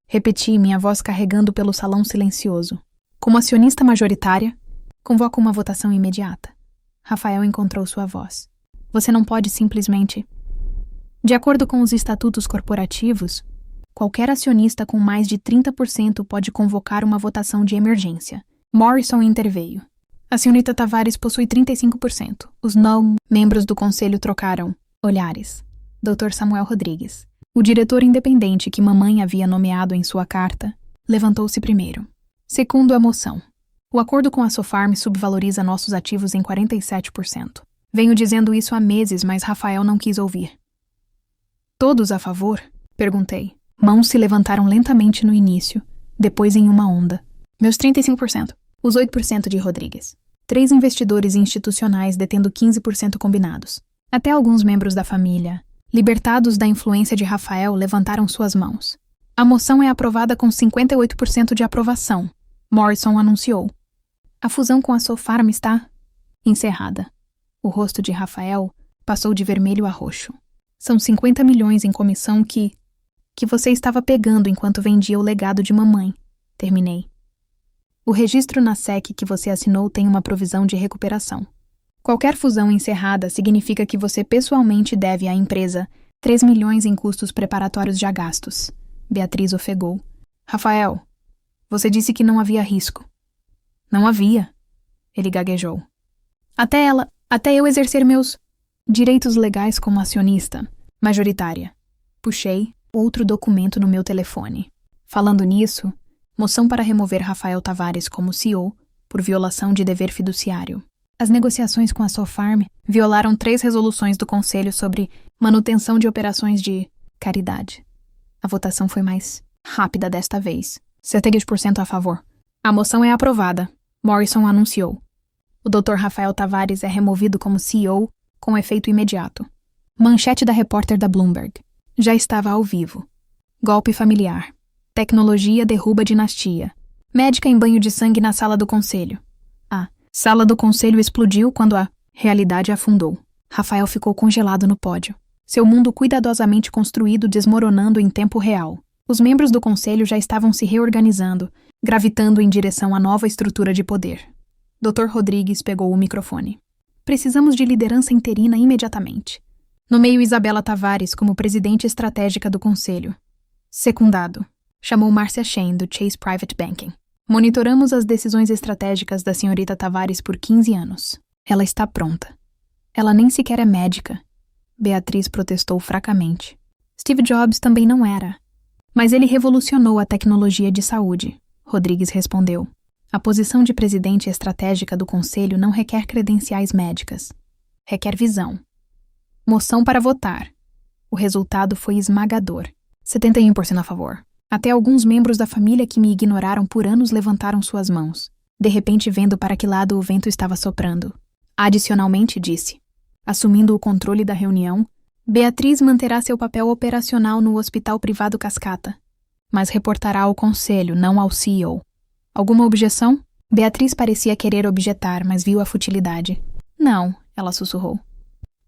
Repeti, minha voz carregando pelo salão silencioso. Como acionista majoritária, convoco uma votação imediata. Rafael encontrou sua voz. Você não pode simplesmente... De acordo com os estatutos corporativos, qualquer acionista com mais de 30% pode convocar uma votação de emergência. Morrison interveio. A senhorita Tavares possui 35%. Os não membros do conselho trocaram olhares. Dr. Samuel Rodrigues, o diretor independente que mamãe havia nomeado em sua carta, levantou-se primeiro. Segundo a moção, o acordo com a Sofarm subvaloriza nossos ativos em 47%. Venho dizendo isso há meses, mas Rafael não quis ouvir. Todos a favor? Perguntei. Mãos se levantaram lentamente no início, depois em uma onda. Meus 35%. Os 8% de Rodrigues. 3 investidores institucionais detendo 15% combinados. Até alguns membros da família, libertados da influência de Rafael, levantaram suas mãos. A moção é aprovada com 58% de aprovação. Morrison anunciou. A fusão com a Sofarm está encerrada. O rosto de Rafael passou de vermelho a roxo. São 50 milhões em comissão que você estava pegando enquanto vendia o legado de mamãe. Terminei. O registro na SEC que você assinou tem uma provisão de recuperação. Qualquer fusão encerrada significa que você pessoalmente deve à empresa 3 milhões em custos preparatórios já gastos. Beatriz ofegou. Rafael, você disse que não havia risco. Não havia. Ele gaguejou. Até eu exercer meus direitos legais como acionista majoritária. Puxei outro documento no meu telefone. Falando nisso, moção para remover Rafael Tavares como CEO por violação de dever fiduciário. As negociações com a Sofarm violaram 3 resoluções do Conselho sobre manutenção de operações de caridade. A votação foi mais rápida desta vez. 70% a favor. A moção é aprovada. Morrison anunciou. O Dr. Rafael Tavares é removido como CEO com efeito imediato. Manchete da repórter da Bloomberg. Já estava ao vivo. Golpe familiar. Tecnologia derruba dinastia. Médica em banho de sangue na sala do conselho. A sala do conselho explodiu quando a realidade afundou. Rafael ficou congelado no pódio. Seu mundo cuidadosamente construído desmoronando em tempo real. Os membros do conselho já estavam se reorganizando, gravitando em direção à nova estrutura de poder. Dr. Rodrigues pegou o microfone. Precisamos de liderança interina imediatamente. Nomeio Isabela Tavares como presidente estratégica do conselho. Secundado. Chamou Márcia Chen, do Chase Private Banking. Monitoramos as decisões estratégicas da senhorita Tavares por 15 anos. Ela está pronta. Ela nem sequer é médica. Beatriz protestou fracamente. Steve Jobs também não era. Mas ele revolucionou a tecnologia de saúde, Rodrigues respondeu. A posição de presidente estratégica do conselho não requer credenciais médicas. Requer visão. Moção para votar. O resultado foi esmagador. 71% a favor. Até alguns membros da família que me ignoraram por anos levantaram suas mãos, de repente vendo para que lado o vento estava soprando. Adicionalmente disse, assumindo o controle da reunião, Beatriz manterá seu papel operacional no Hospital Privado Cascata, mas reportará ao conselho, não ao CEO. Alguma objeção? Beatriz parecia querer objetar, mas viu a futilidade. Não, ela sussurrou.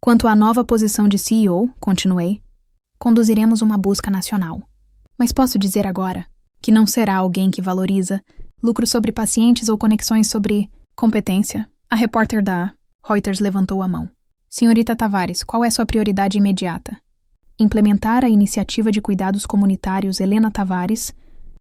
Quanto à nova posição de CEO, continuei, conduziremos uma busca nacional. Mas posso dizer agora que não será alguém que valoriza lucro sobre pacientes ou conexões sobre competência. A repórter da Reuters levantou a mão. Senhorita Tavares, qual é sua prioridade imediata? Implementar a iniciativa de cuidados comunitários Helena Tavares,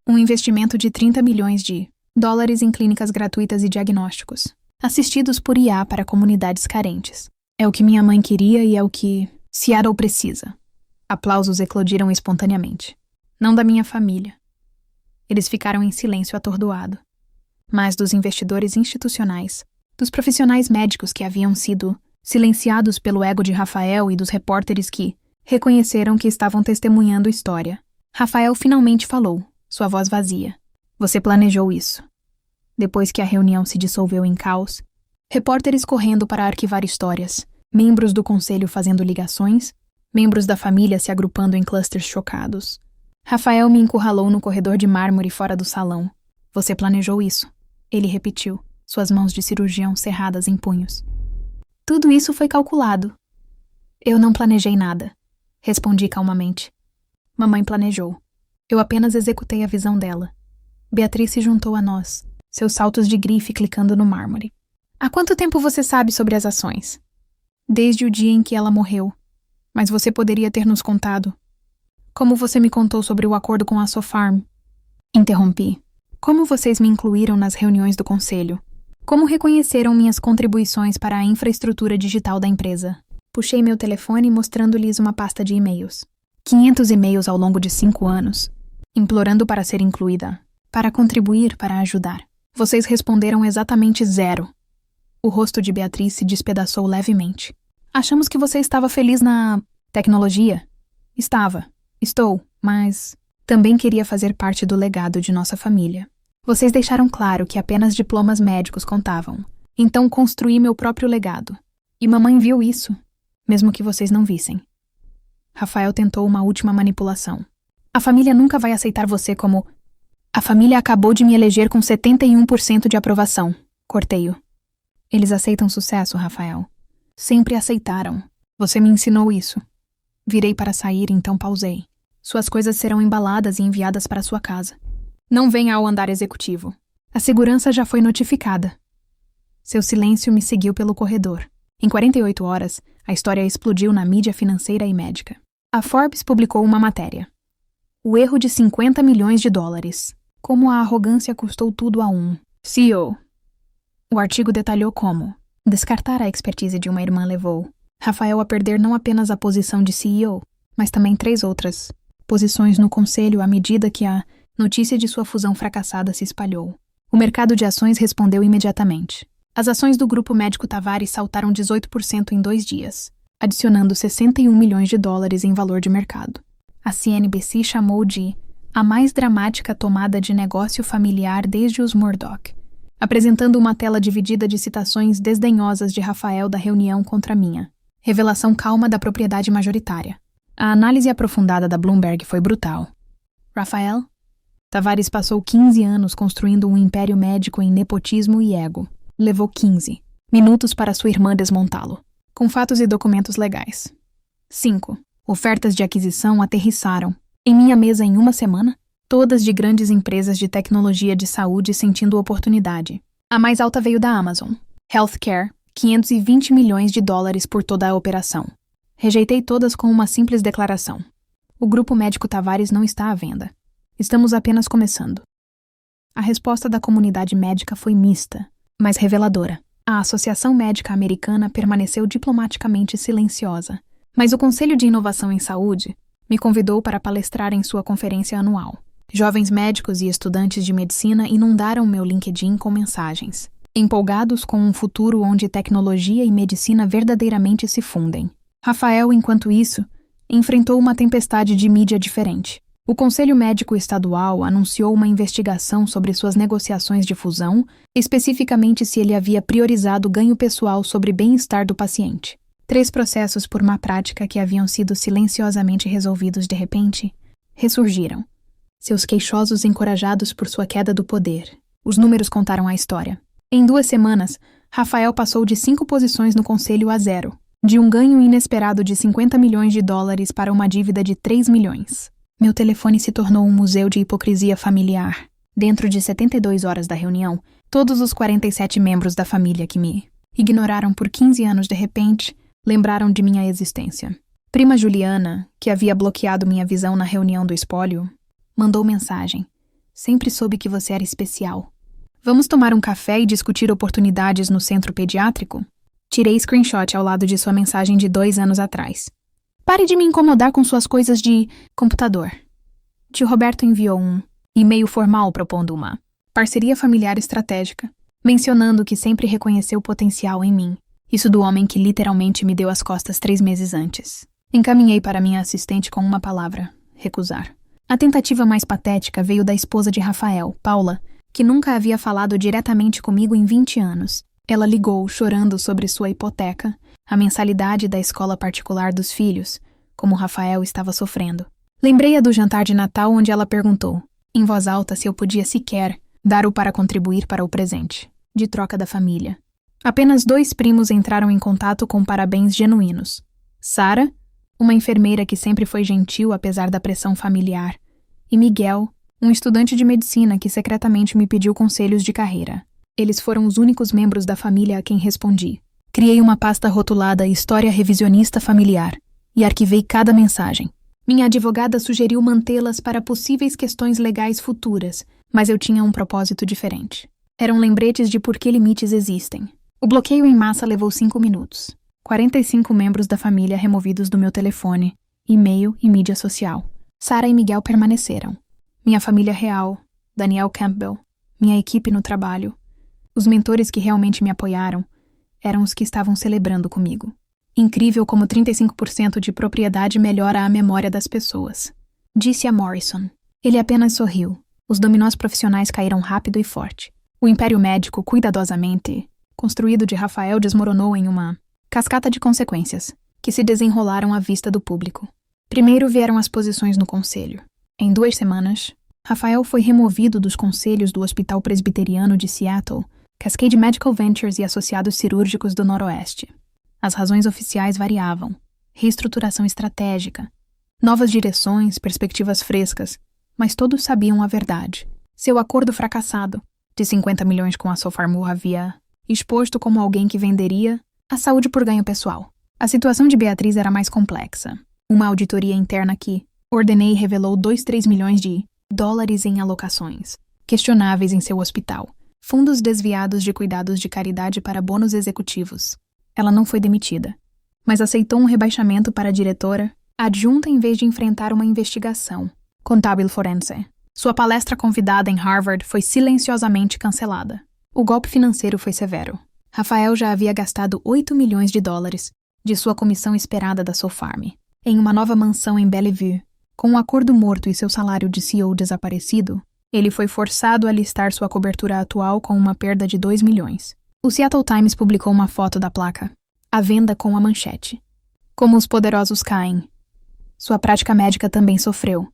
um investimento de 30 milhões de dólares em clínicas gratuitas e diagnósticos, assistidos por IA para comunidades carentes. É o que minha mãe queria e é o que Seattle precisa. Aplausos eclodiram espontaneamente. Não da minha família. Eles ficaram em silêncio atordoado. Mas dos investidores institucionais, dos profissionais médicos que haviam sido silenciados pelo ego de Rafael e dos repórteres que reconheceram que estavam testemunhando história. Rafael finalmente falou, sua voz vazia. Você planejou isso. Depois que a reunião se dissolveu em caos, repórteres correndo para arquivar histórias, membros do conselho fazendo ligações, membros da família se agrupando em clusters chocados. Rafael me encurralou no corredor de mármore fora do salão. Você planejou isso. Ele repetiu, suas mãos de cirurgião cerradas em punhos. Tudo isso foi calculado. Eu não planejei nada, respondi calmamente. Mamãe planejou. Eu apenas executei a visão dela. Beatriz se juntou a nós, seus saltos de grife clicando no mármore. Há quanto tempo você sabe sobre as ações? Desde o dia em que ela morreu. Mas você poderia ter nos contado. Como você me contou sobre o acordo com a Sofarm? Interrompi. Como vocês me incluíram nas reuniões do conselho? Como reconheceram minhas contribuições para a infraestrutura digital da empresa? Puxei meu telefone mostrando-lhes uma pasta de e-mails. 500 e-mails ao longo de 5 anos, implorando para ser incluída, para contribuir, para ajudar. Vocês responderam exatamente 0. O rosto de Beatriz se despedaçou levemente. Achamos que você estava feliz na tecnologia. Estava. Estou, mas também queria fazer parte do legado de nossa família. Vocês deixaram claro que apenas diplomas médicos contavam. Então construí meu próprio legado. E mamãe viu isso, mesmo que vocês não vissem. Rafael tentou uma última manipulação. A família nunca vai aceitar você como... A família acabou de me eleger com 71% de aprovação. Cortei-o. Eles aceitam sucesso, Rafael. Sempre aceitaram. Você me ensinou isso. Virei para sair, então pausei. Suas coisas serão embaladas e enviadas para sua casa. Não venha ao andar executivo. A segurança já foi notificada. Seu silêncio me seguiu pelo corredor. Em 48 horas, a história explodiu na mídia financeira e médica. A Forbes publicou uma matéria. O erro de 50 milhões de dólares. Como a arrogância custou tudo a um CEO. O artigo detalhou como descartar a expertise de uma irmã levou Rafael a perder não apenas a posição de CEO, mas também 3 outras posições no conselho à medida que a notícia de sua fusão fracassada se espalhou. O mercado de ações respondeu imediatamente. As ações do Grupo Médico Tavares saltaram 18% em 2 dias, adicionando 61 milhões de dólares em valor de mercado. A CNBC chamou de a mais dramática tomada de negócio familiar desde os Murdoch, apresentando uma tela dividida de citações desdenhosas de Rafael da reunião contra minha. Revelação calma da propriedade majoritária. A análise aprofundada da Bloomberg foi brutal. Rafael? Tavares passou 15 anos construindo um império médico em nepotismo e ego. Levou 15 minutos para sua irmã desmontá-lo, com fatos e documentos legais. 5. Ofertas de aquisição aterrissaram. Em minha mesa em uma semana, todas de grandes empresas de tecnologia de saúde sentindo oportunidade. A mais alta veio da Amazon. Healthcare, 520 milhões de dólares por toda a operação. Rejeitei todas com uma simples declaração. O Grupo Médico Tavares não está à venda. Estamos apenas começando. A resposta da comunidade médica foi mista, mas reveladora. A Associação Médica Americana permaneceu diplomaticamente silenciosa, mas o Conselho de Inovação em Saúde me convidou para palestrar em sua conferência anual. Jovens médicos e estudantes de medicina inundaram meu LinkedIn com mensagens, empolgados com um futuro onde tecnologia e medicina verdadeiramente se fundem. Rafael, enquanto isso, enfrentou uma tempestade de mídia diferente. O Conselho Médico Estadual anunciou uma investigação sobre suas negociações de fusão, especificamente se ele havia priorizado ganho pessoal sobre bem-estar do paciente. 3 processos por má prática que haviam sido silenciosamente resolvidos de repente, ressurgiram. Seus queixosos encorajados por sua queda do poder. Os números contaram a história. Em 2 semanas, Rafael passou de 5 posições no conselho a 0, de um ganho inesperado de $50 milhões para uma dívida de 3 milhões. Meu telefone se tornou um museu de hipocrisia familiar. Dentro de 72 horas da reunião, todos os 47 membros da família que me ignoraram por 15 anos de repente, lembraram de minha existência. Prima Juliana, que havia bloqueado minha visão na reunião do espólio, mandou mensagem. Sempre soube que você era especial. Vamos tomar um café e discutir oportunidades no centro pediátrico? Tirei screenshot ao lado de sua mensagem de 2 anos atrás. Pare de me incomodar com suas coisas de computador. Tio Roberto enviou um e-mail formal propondo uma parceria familiar estratégica, mencionando que sempre reconheceu potencial em mim. Isso do homem que literalmente me deu as costas 3 meses antes. Encaminhei para minha assistente com uma palavra: recusar. A tentativa mais patética veio da esposa de Rafael, Paula, que nunca havia falado diretamente comigo em 20 anos. Ela ligou, chorando sobre sua hipoteca, a mensalidade da escola particular dos filhos, como Rafael estava sofrendo. Lembrei-a do jantar de Natal onde ela perguntou, em voz alta, se eu podia sequer dar-o para contribuir para o presente, de troca da família. Apenas 2 primos entraram em contato com parabéns genuínos. Sara, uma enfermeira que sempre foi gentil apesar da pressão familiar, e Miguel, um estudante de medicina que secretamente me pediu conselhos de carreira. Eles foram os únicos membros da família a quem respondi. Criei uma pasta rotulada História Revisionista Familiar e arquivei cada mensagem. Minha advogada sugeriu mantê-las para possíveis questões legais futuras, mas eu tinha um propósito diferente. Eram lembretes de por que limites existem. O bloqueio em massa levou 5 minutos. 45 membros da família removidos do meu telefone, e-mail e mídia social. Sara e Miguel permaneceram. Minha família real, Daniel Campbell, minha equipe no trabalho, os mentores que realmente me apoiaram, eram os que estavam celebrando comigo. Incrível como 35% de propriedade melhora a memória das pessoas. Disse a Morrison. Ele apenas sorriu. Os dominós profissionais caíram rápido e forte. O império médico, cuidadosamente construído de Rafael, desmoronou em uma cascata de consequências, que se desenrolaram à vista do público. Primeiro vieram as posições no conselho. Em 2 semanas, Rafael foi removido dos conselhos do Hospital Presbiteriano de Seattle, Cascade Medical Ventures e Associados Cirúrgicos do Noroeste. As razões oficiais variavam. Reestruturação estratégica, novas direções, perspectivas frescas, mas todos sabiam a verdade. Seu acordo fracassado, de 50 milhões com a Sopharmul, havia exposto como alguém que venderia a saúde por ganho pessoal. A situação de Beatriz era mais complexa. Uma auditoria interna que ordenei revelou 2-3 milhões de dólares em alocações questionáveis em seu hospital. Fundos desviados de cuidados de caridade para bônus executivos. Ela não foi demitida, mas aceitou um rebaixamento para diretora adjunta em vez de enfrentar uma investigação. Contábil forense. Sua palestra convidada em Harvard foi silenciosamente cancelada. O golpe financeiro foi severo. Rafael já havia gastado 8 milhões de dólares de sua comissão esperada da Sopharm em uma nova mansão em Bellevue. Com um acordo morto e seu salário de CEO desaparecido, ele foi forçado a listar sua cobertura atual com uma perda de 2 milhões. O Seattle Times publicou uma foto da placa, à venda com a manchete. Como os poderosos caem. Sua prática médica também sofreu.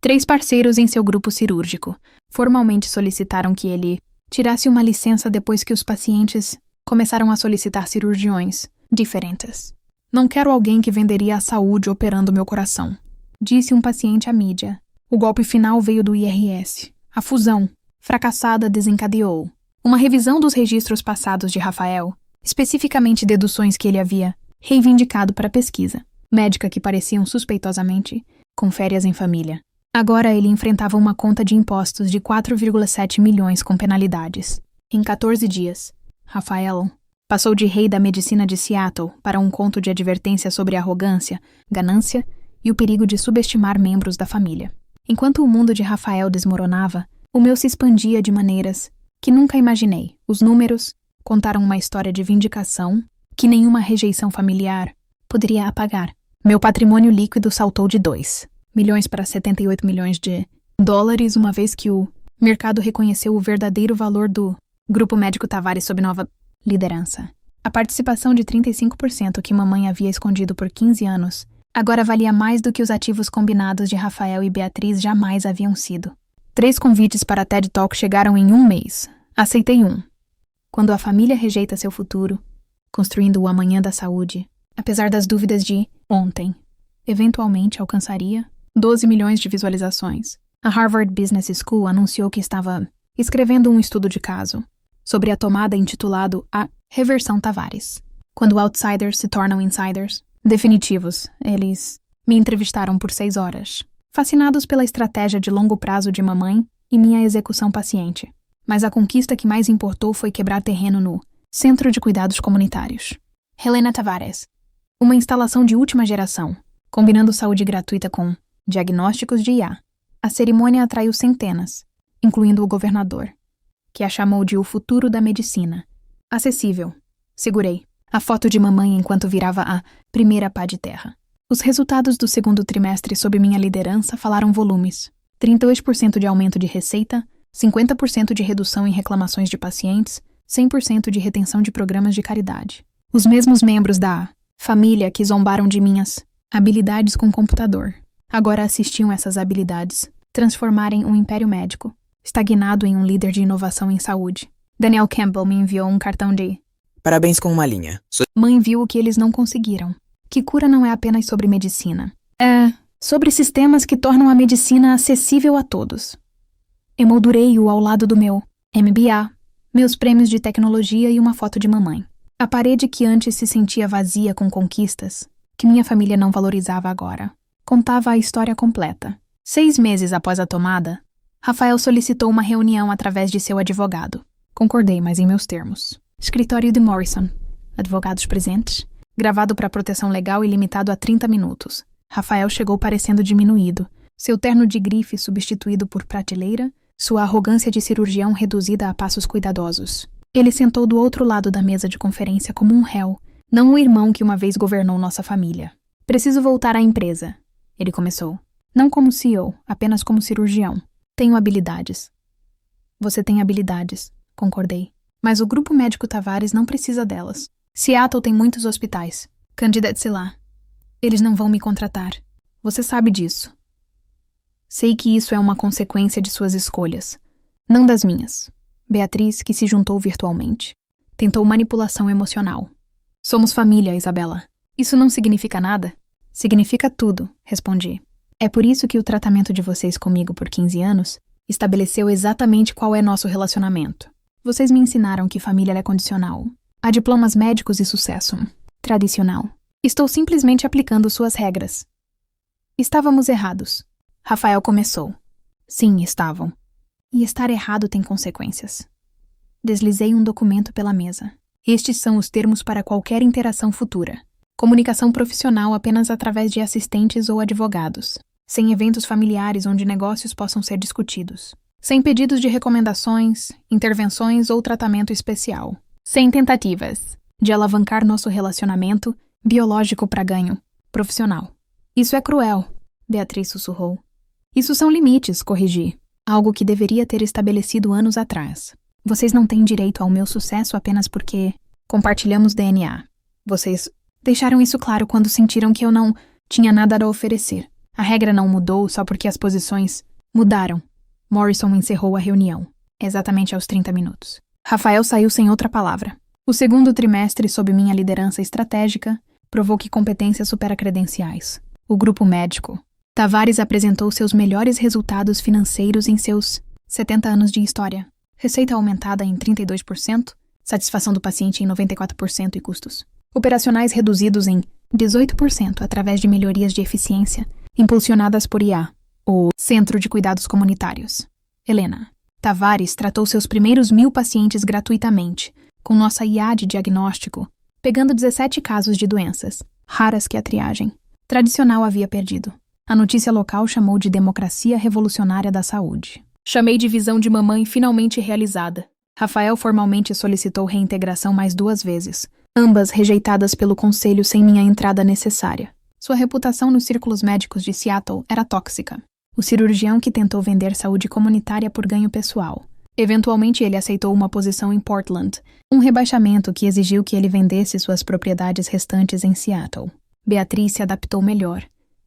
3 parceiros em seu grupo cirúrgico formalmente solicitaram que ele tirasse uma licença depois que os pacientes começaram a solicitar cirurgiões diferentes. Não quero alguém que venderia a saúde operando meu coração, disse um paciente à mídia. O golpe final veio do IRS. A fusão, fracassada, desencadeou uma revisão dos registros passados de Rafael, especificamente deduções que ele havia reivindicado para pesquisa, médica que pareciam suspeitosamente com férias em família. Agora ele enfrentava uma conta de impostos de 4,7 milhões com penalidades. Em 14 dias, Rafael passou de rei da medicina de Seattle para um conto de advertência sobre arrogância, ganância e o perigo de subestimar membros da família. Enquanto o mundo de Rafael desmoronava, o meu se expandia de maneiras que nunca imaginei. Os números contaram uma história de vindicação que nenhuma rejeição familiar poderia apagar. Meu patrimônio líquido saltou de 2 milhões para 78 milhões de dólares, uma vez que o mercado reconheceu o verdadeiro valor do Grupo Médico Tavares sob nova liderança. A participação de 35% que mamãe havia escondido por 15 anos agora valia mais do que os ativos combinados de Rafael e Beatriz jamais haviam sido. 3 convites para TED Talk chegaram em um mês. Aceitei um. Quando a família rejeita seu futuro, construindo o amanhã da saúde, apesar das dúvidas de ontem, eventualmente alcançaria 12 milhões de visualizações. A Harvard Business School anunciou que estava escrevendo um estudo de caso sobre a tomada intitulado A Reversão Tavares. Quando outsiders se tornam insiders definitivos, eles me entrevistaram por 6 horas, fascinados pela estratégia de longo prazo de mamãe e minha execução paciente. Mas a conquista que mais importou foi quebrar terreno no Centro de Cuidados Comunitários. Helena Tavares. Uma instalação de última geração, combinando saúde gratuita com diagnósticos de IA. A cerimônia atraiu centenas, incluindo o governador, que a chamou de o futuro da medicina. Acessível. Segurei a foto de mamãe enquanto virava a primeira pá de terra. Os resultados do segundo trimestre sob minha liderança falaram volumes. 32% de aumento de receita, 50% de redução em reclamações de pacientes, 100% de retenção de programas de caridade. Os mesmos membros da família que zombaram de minhas habilidades com computador agora assistiam essas habilidades transformarem um império médico, estagnado em um líder de inovação em saúde. Daniel Campbell me enviou um cartão de parabéns com uma linha. Mãe viu o que eles não conseguiram. Que cura não é apenas sobre medicina. É sobre sistemas que tornam a medicina acessível a todos. Emoldurei-o ao lado do meu MBA, meus prêmios de tecnologia e uma foto de mamãe. A parede que antes se sentia vazia com conquistas, que minha família não valorizava agora, contava a história completa. 6 meses após a tomada, Rafael solicitou uma reunião através de seu advogado. Concordei, mas em meus termos. Escritório de Morrison. Advogados presentes. Gravado para proteção legal e limitado a 30 minutos. Rafael chegou parecendo diminuído. Seu terno de grife substituído por prateleira, sua arrogância de cirurgião reduzida a passos cuidadosos. Ele sentou do outro lado da mesa de conferência como um réu, não o irmão que uma vez governou nossa família. Preciso voltar à empresa, ele começou. Não como CEO, apenas como cirurgião. Tenho habilidades. Você tem habilidades, concordei. Mas o Grupo Médico Tavares não precisa delas. Seattle tem muitos hospitais. Candidate-se lá. Eles não vão me contratar. Você sabe disso. Sei que isso é uma consequência de suas escolhas, não das minhas. Beatriz, que se juntou virtualmente, tentou manipulação emocional. Somos família, Isabela. Isso não significa nada? Significa tudo, respondi. É por isso que o tratamento de vocês comigo por 15 anos estabeleceu exatamente qual é nosso relacionamento. Vocês me ensinaram que família é condicional. Há diplomas médicos e sucesso. Tradicional. Estou simplesmente aplicando suas regras. Estávamos errados. Rafael começou. Sim, estavam. E estar errado tem consequências. Deslizei um documento pela mesa. Estes são os termos para qualquer interação futura. Comunicação profissional apenas através de assistentes ou advogados. Sem eventos familiares onde negócios possam ser discutidos. Sem pedidos de recomendações, intervenções ou tratamento especial. Sem tentativas de alavancar nosso relacionamento biológico para ganho profissional. Isso é cruel, Beatriz sussurrou. Isso são limites, corrigi. Algo que deveria ter estabelecido anos atrás. Vocês não têm direito ao meu sucesso apenas porque compartilhamos DNA. Vocês deixaram isso claro quando sentiram que eu não tinha nada a oferecer. A regra não mudou só porque as posições mudaram. Morrison encerrou a reunião, exatamente aos 30 minutos. Rafael saiu sem outra palavra. O segundo trimestre, sob minha liderança estratégica, provou que competência supera credenciais. O grupo médico Tavares apresentou seus melhores resultados financeiros em seus 70 anos de história. Receita aumentada em 32%, satisfação do paciente em 94% e custos. Operacionais reduzidos em 18% através de melhorias de eficiência, impulsionadas por IA. o Centro de Cuidados Comunitários. Helena Tavares tratou seus primeiros 1.000 pacientes gratuitamente, com nossa IA de diagnóstico, pegando 17 casos de doenças, raras que a triagem tradicional havia perdido. A notícia local chamou de democracia revolucionária da saúde. Chamei de visão de mamãe finalmente realizada. Rafael formalmente solicitou reintegração mais 2 vezes, ambas rejeitadas pelo conselho sem minha entrada necessária. Sua reputação nos círculos médicos de Seattle era tóxica. O cirurgião que tentou vender saúde comunitária por ganho pessoal. Eventualmente ele aceitou uma posição em Portland, um rebaixamento que exigiu que ele vendesse suas propriedades restantes em Seattle. Beatriz se adaptou melhor,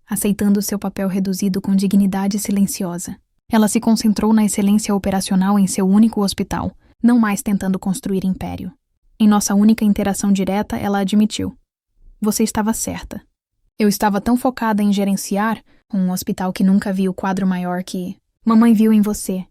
aceitando seu papel reduzido com dignidade silenciosa. Ela se concentrou na excelência operacional em seu único hospital, não mais tentando construir império. Em nossa única interação direta, ela admitiu: "Você estava certa. Eu estava tão focada em gerenciar um hospital que nunca vi o quadro maior que mamãe viu em você."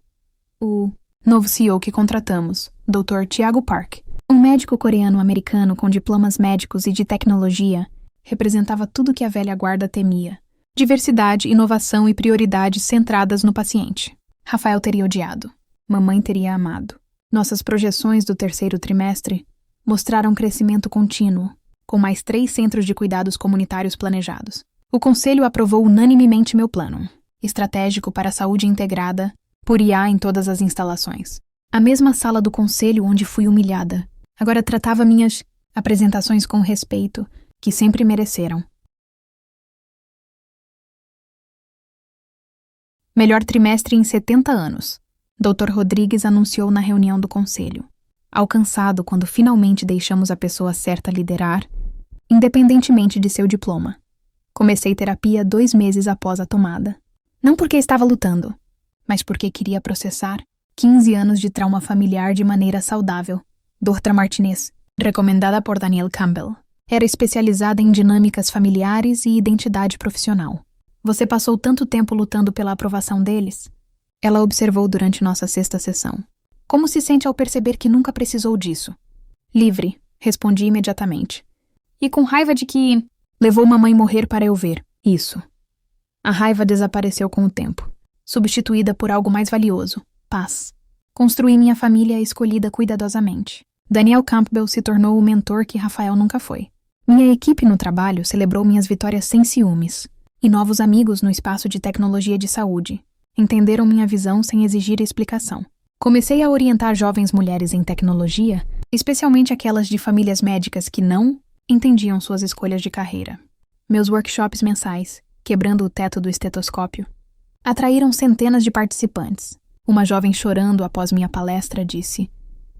O novo CEO que contratamos, Dr. Tiago Park, um médico coreano-americano com diplomas médicos e de tecnologia, representava tudo que a velha guarda temia: diversidade, inovação e prioridades centradas no paciente. Rafael teria odiado. Mamãe teria amado. Nossas projeções do 3º trimestre mostraram crescimento contínuo, com mais 3 centros de cuidados comunitários planejados. O conselho aprovou unanimemente meu plano, estratégico para a saúde integrada, por IA em todas as instalações. A mesma sala do conselho onde fui humilhada agora tratava minhas apresentações com respeito, que sempre mereceram. Melhor trimestre em 70 anos, Dr. Rodrigues anunciou na reunião do conselho, alcançado quando finalmente deixamos a pessoa certa liderar, independentemente de seu diploma. Comecei terapia 2 meses após a tomada. Não porque estava lutando, mas porque queria processar 15 anos de trauma familiar de maneira saudável. Dr. Martinez, recomendada por Daniel Campbell, era especializada em dinâmicas familiares e identidade profissional. Você passou tanto tempo lutando pela aprovação deles? Ela observou durante nossa 6ª sessão. Como se sente ao perceber que nunca precisou disso? Livre, respondi imediatamente. E com raiva de que levou mamãe morrer para eu ver. Isso. A raiva desapareceu com o tempo, substituída por algo mais valioso: paz. Construí minha família escolhida cuidadosamente. Daniel Campbell se tornou o mentor que Rafael nunca foi. Minha equipe no trabalho celebrou minhas vitórias sem ciúmes. E novos amigos no espaço de tecnologia de saúde entenderam minha visão sem exigir explicação. Comecei a orientar jovens mulheres em tecnologia, especialmente aquelas de famílias médicas que não entendiam suas escolhas de carreira. Meus workshops mensais, quebrando o teto do estetoscópio, atraíram centenas de participantes. Uma jovem chorando após minha palestra disse: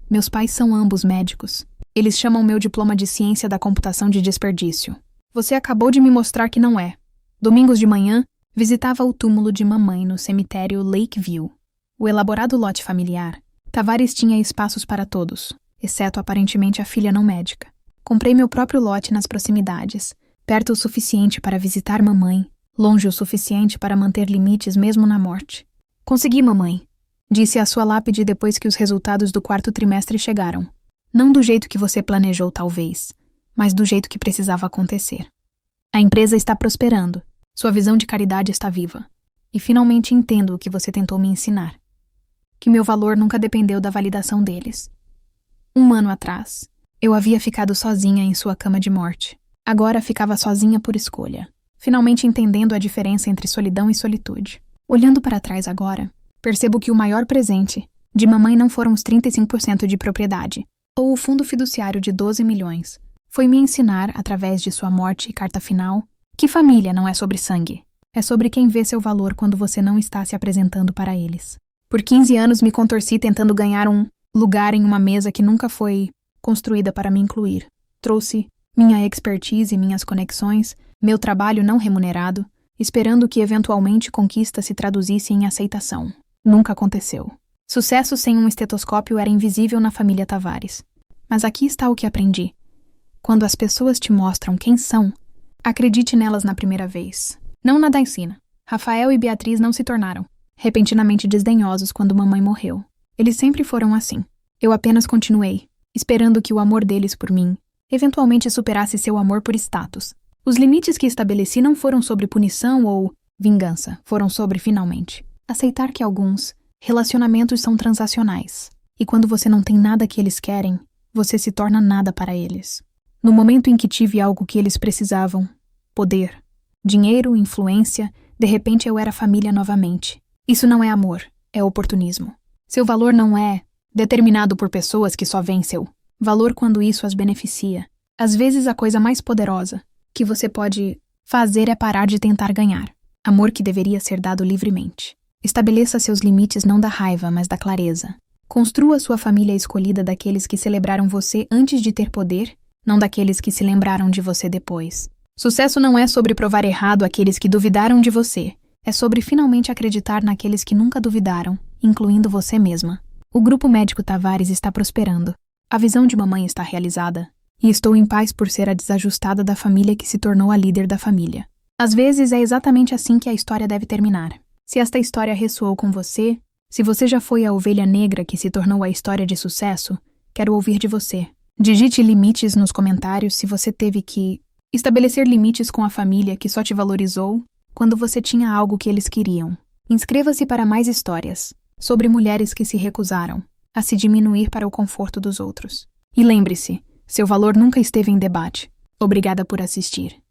"Meus pais são ambos médicos. Eles chamam meu diploma de ciência da computação de desperdício. Você acabou de me mostrar que não é." Domingos de manhã, visitava o túmulo de mamãe no cemitério Lakeview. O elaborado lote familiar, Tavares tinha espaços para todos, exceto aparentemente a filha não médica. Comprei meu próprio lote nas proximidades, perto o suficiente para visitar mamãe, longe o suficiente para manter limites mesmo na morte. "Consegui, mamãe", disse a sua lápide depois que os resultados do 4º trimestre chegaram. "Não do jeito que você planejou, talvez, mas do jeito que precisava acontecer. A empresa está prosperando. Sua visão de caridade está viva. E finalmente entendo o que você tentou me ensinar. Que meu valor nunca dependeu da validação deles. 1 ano atrás, eu havia ficado sozinha em sua cama de morte. Agora ficava sozinha por escolha, finalmente entendendo a diferença entre solidão e solitude. Olhando para trás agora, percebo que o maior presente de mamãe não foram os 35% de propriedade, ou o fundo fiduciário de 12 milhões. Foi me ensinar, através de sua morte e carta final, que família não é sobre sangue. É sobre quem vê seu valor quando você não está se apresentando para eles. Por 15 anos me contorci tentando ganhar um lugar em uma mesa que nunca foi construída para me incluir. Trouxe minha expertise e minhas conexões, meu trabalho não remunerado, esperando que eventualmente conquista se traduzisse em aceitação. Nunca aconteceu. Sucesso sem um estetoscópio era invisível na família Tavares. Mas aqui está o que aprendi. Quando as pessoas te mostram quem são, acredite nelas na primeira vez. Não na da ensina. Rafael e Beatriz não se tornaram repentinamente desdenhosos quando mamãe morreu. Eles sempre foram assim. Eu apenas continuei, esperando que o amor deles por mim eventualmente superasse seu amor por status. Os limites que estabeleci não foram sobre punição ou vingança foram sobre finalmente aceitar que alguns relacionamentos são transacionais. E quando você não tem nada que eles querem, você se torna nada para eles. No momento em que tive algo que eles precisavam, poder, dinheiro, influência, de repente eu era família novamente. Isso não é amor, é oportunismo. Seu valor não é determinado por pessoas que só veem seu valor quando isso as beneficia. Às vezes a coisa mais poderosa que você pode fazer é parar de tentar ganhar. Amor que deveria ser dado livremente. Estabeleça seus limites não da raiva, mas da clareza. Construa sua família escolhida daqueles que celebraram você antes de ter poder, não daqueles que se lembraram de você depois. Sucesso não é sobre provar errado aqueles que duvidaram de você. É sobre finalmente acreditar naqueles que nunca duvidaram, incluindo você mesma. O Grupo Médico Tavares está prosperando. A visão de mamãe está realizada. E estou em paz por ser a desajustada da família que se tornou a líder da família. Às vezes é exatamente assim que a história deve terminar. Se esta história ressoou com você, se você já foi a ovelha negra que se tornou a história de sucesso, quero ouvir de você. Digite limites nos comentários se você teve que estabelecer limites com a família que só te valorizou quando você tinha algo que eles queriam. Inscreva-se para mais histórias sobre mulheres que se recusaram a se diminuir para o conforto dos outros. E lembre-se, seu valor nunca esteve em debate. Obrigada por assistir.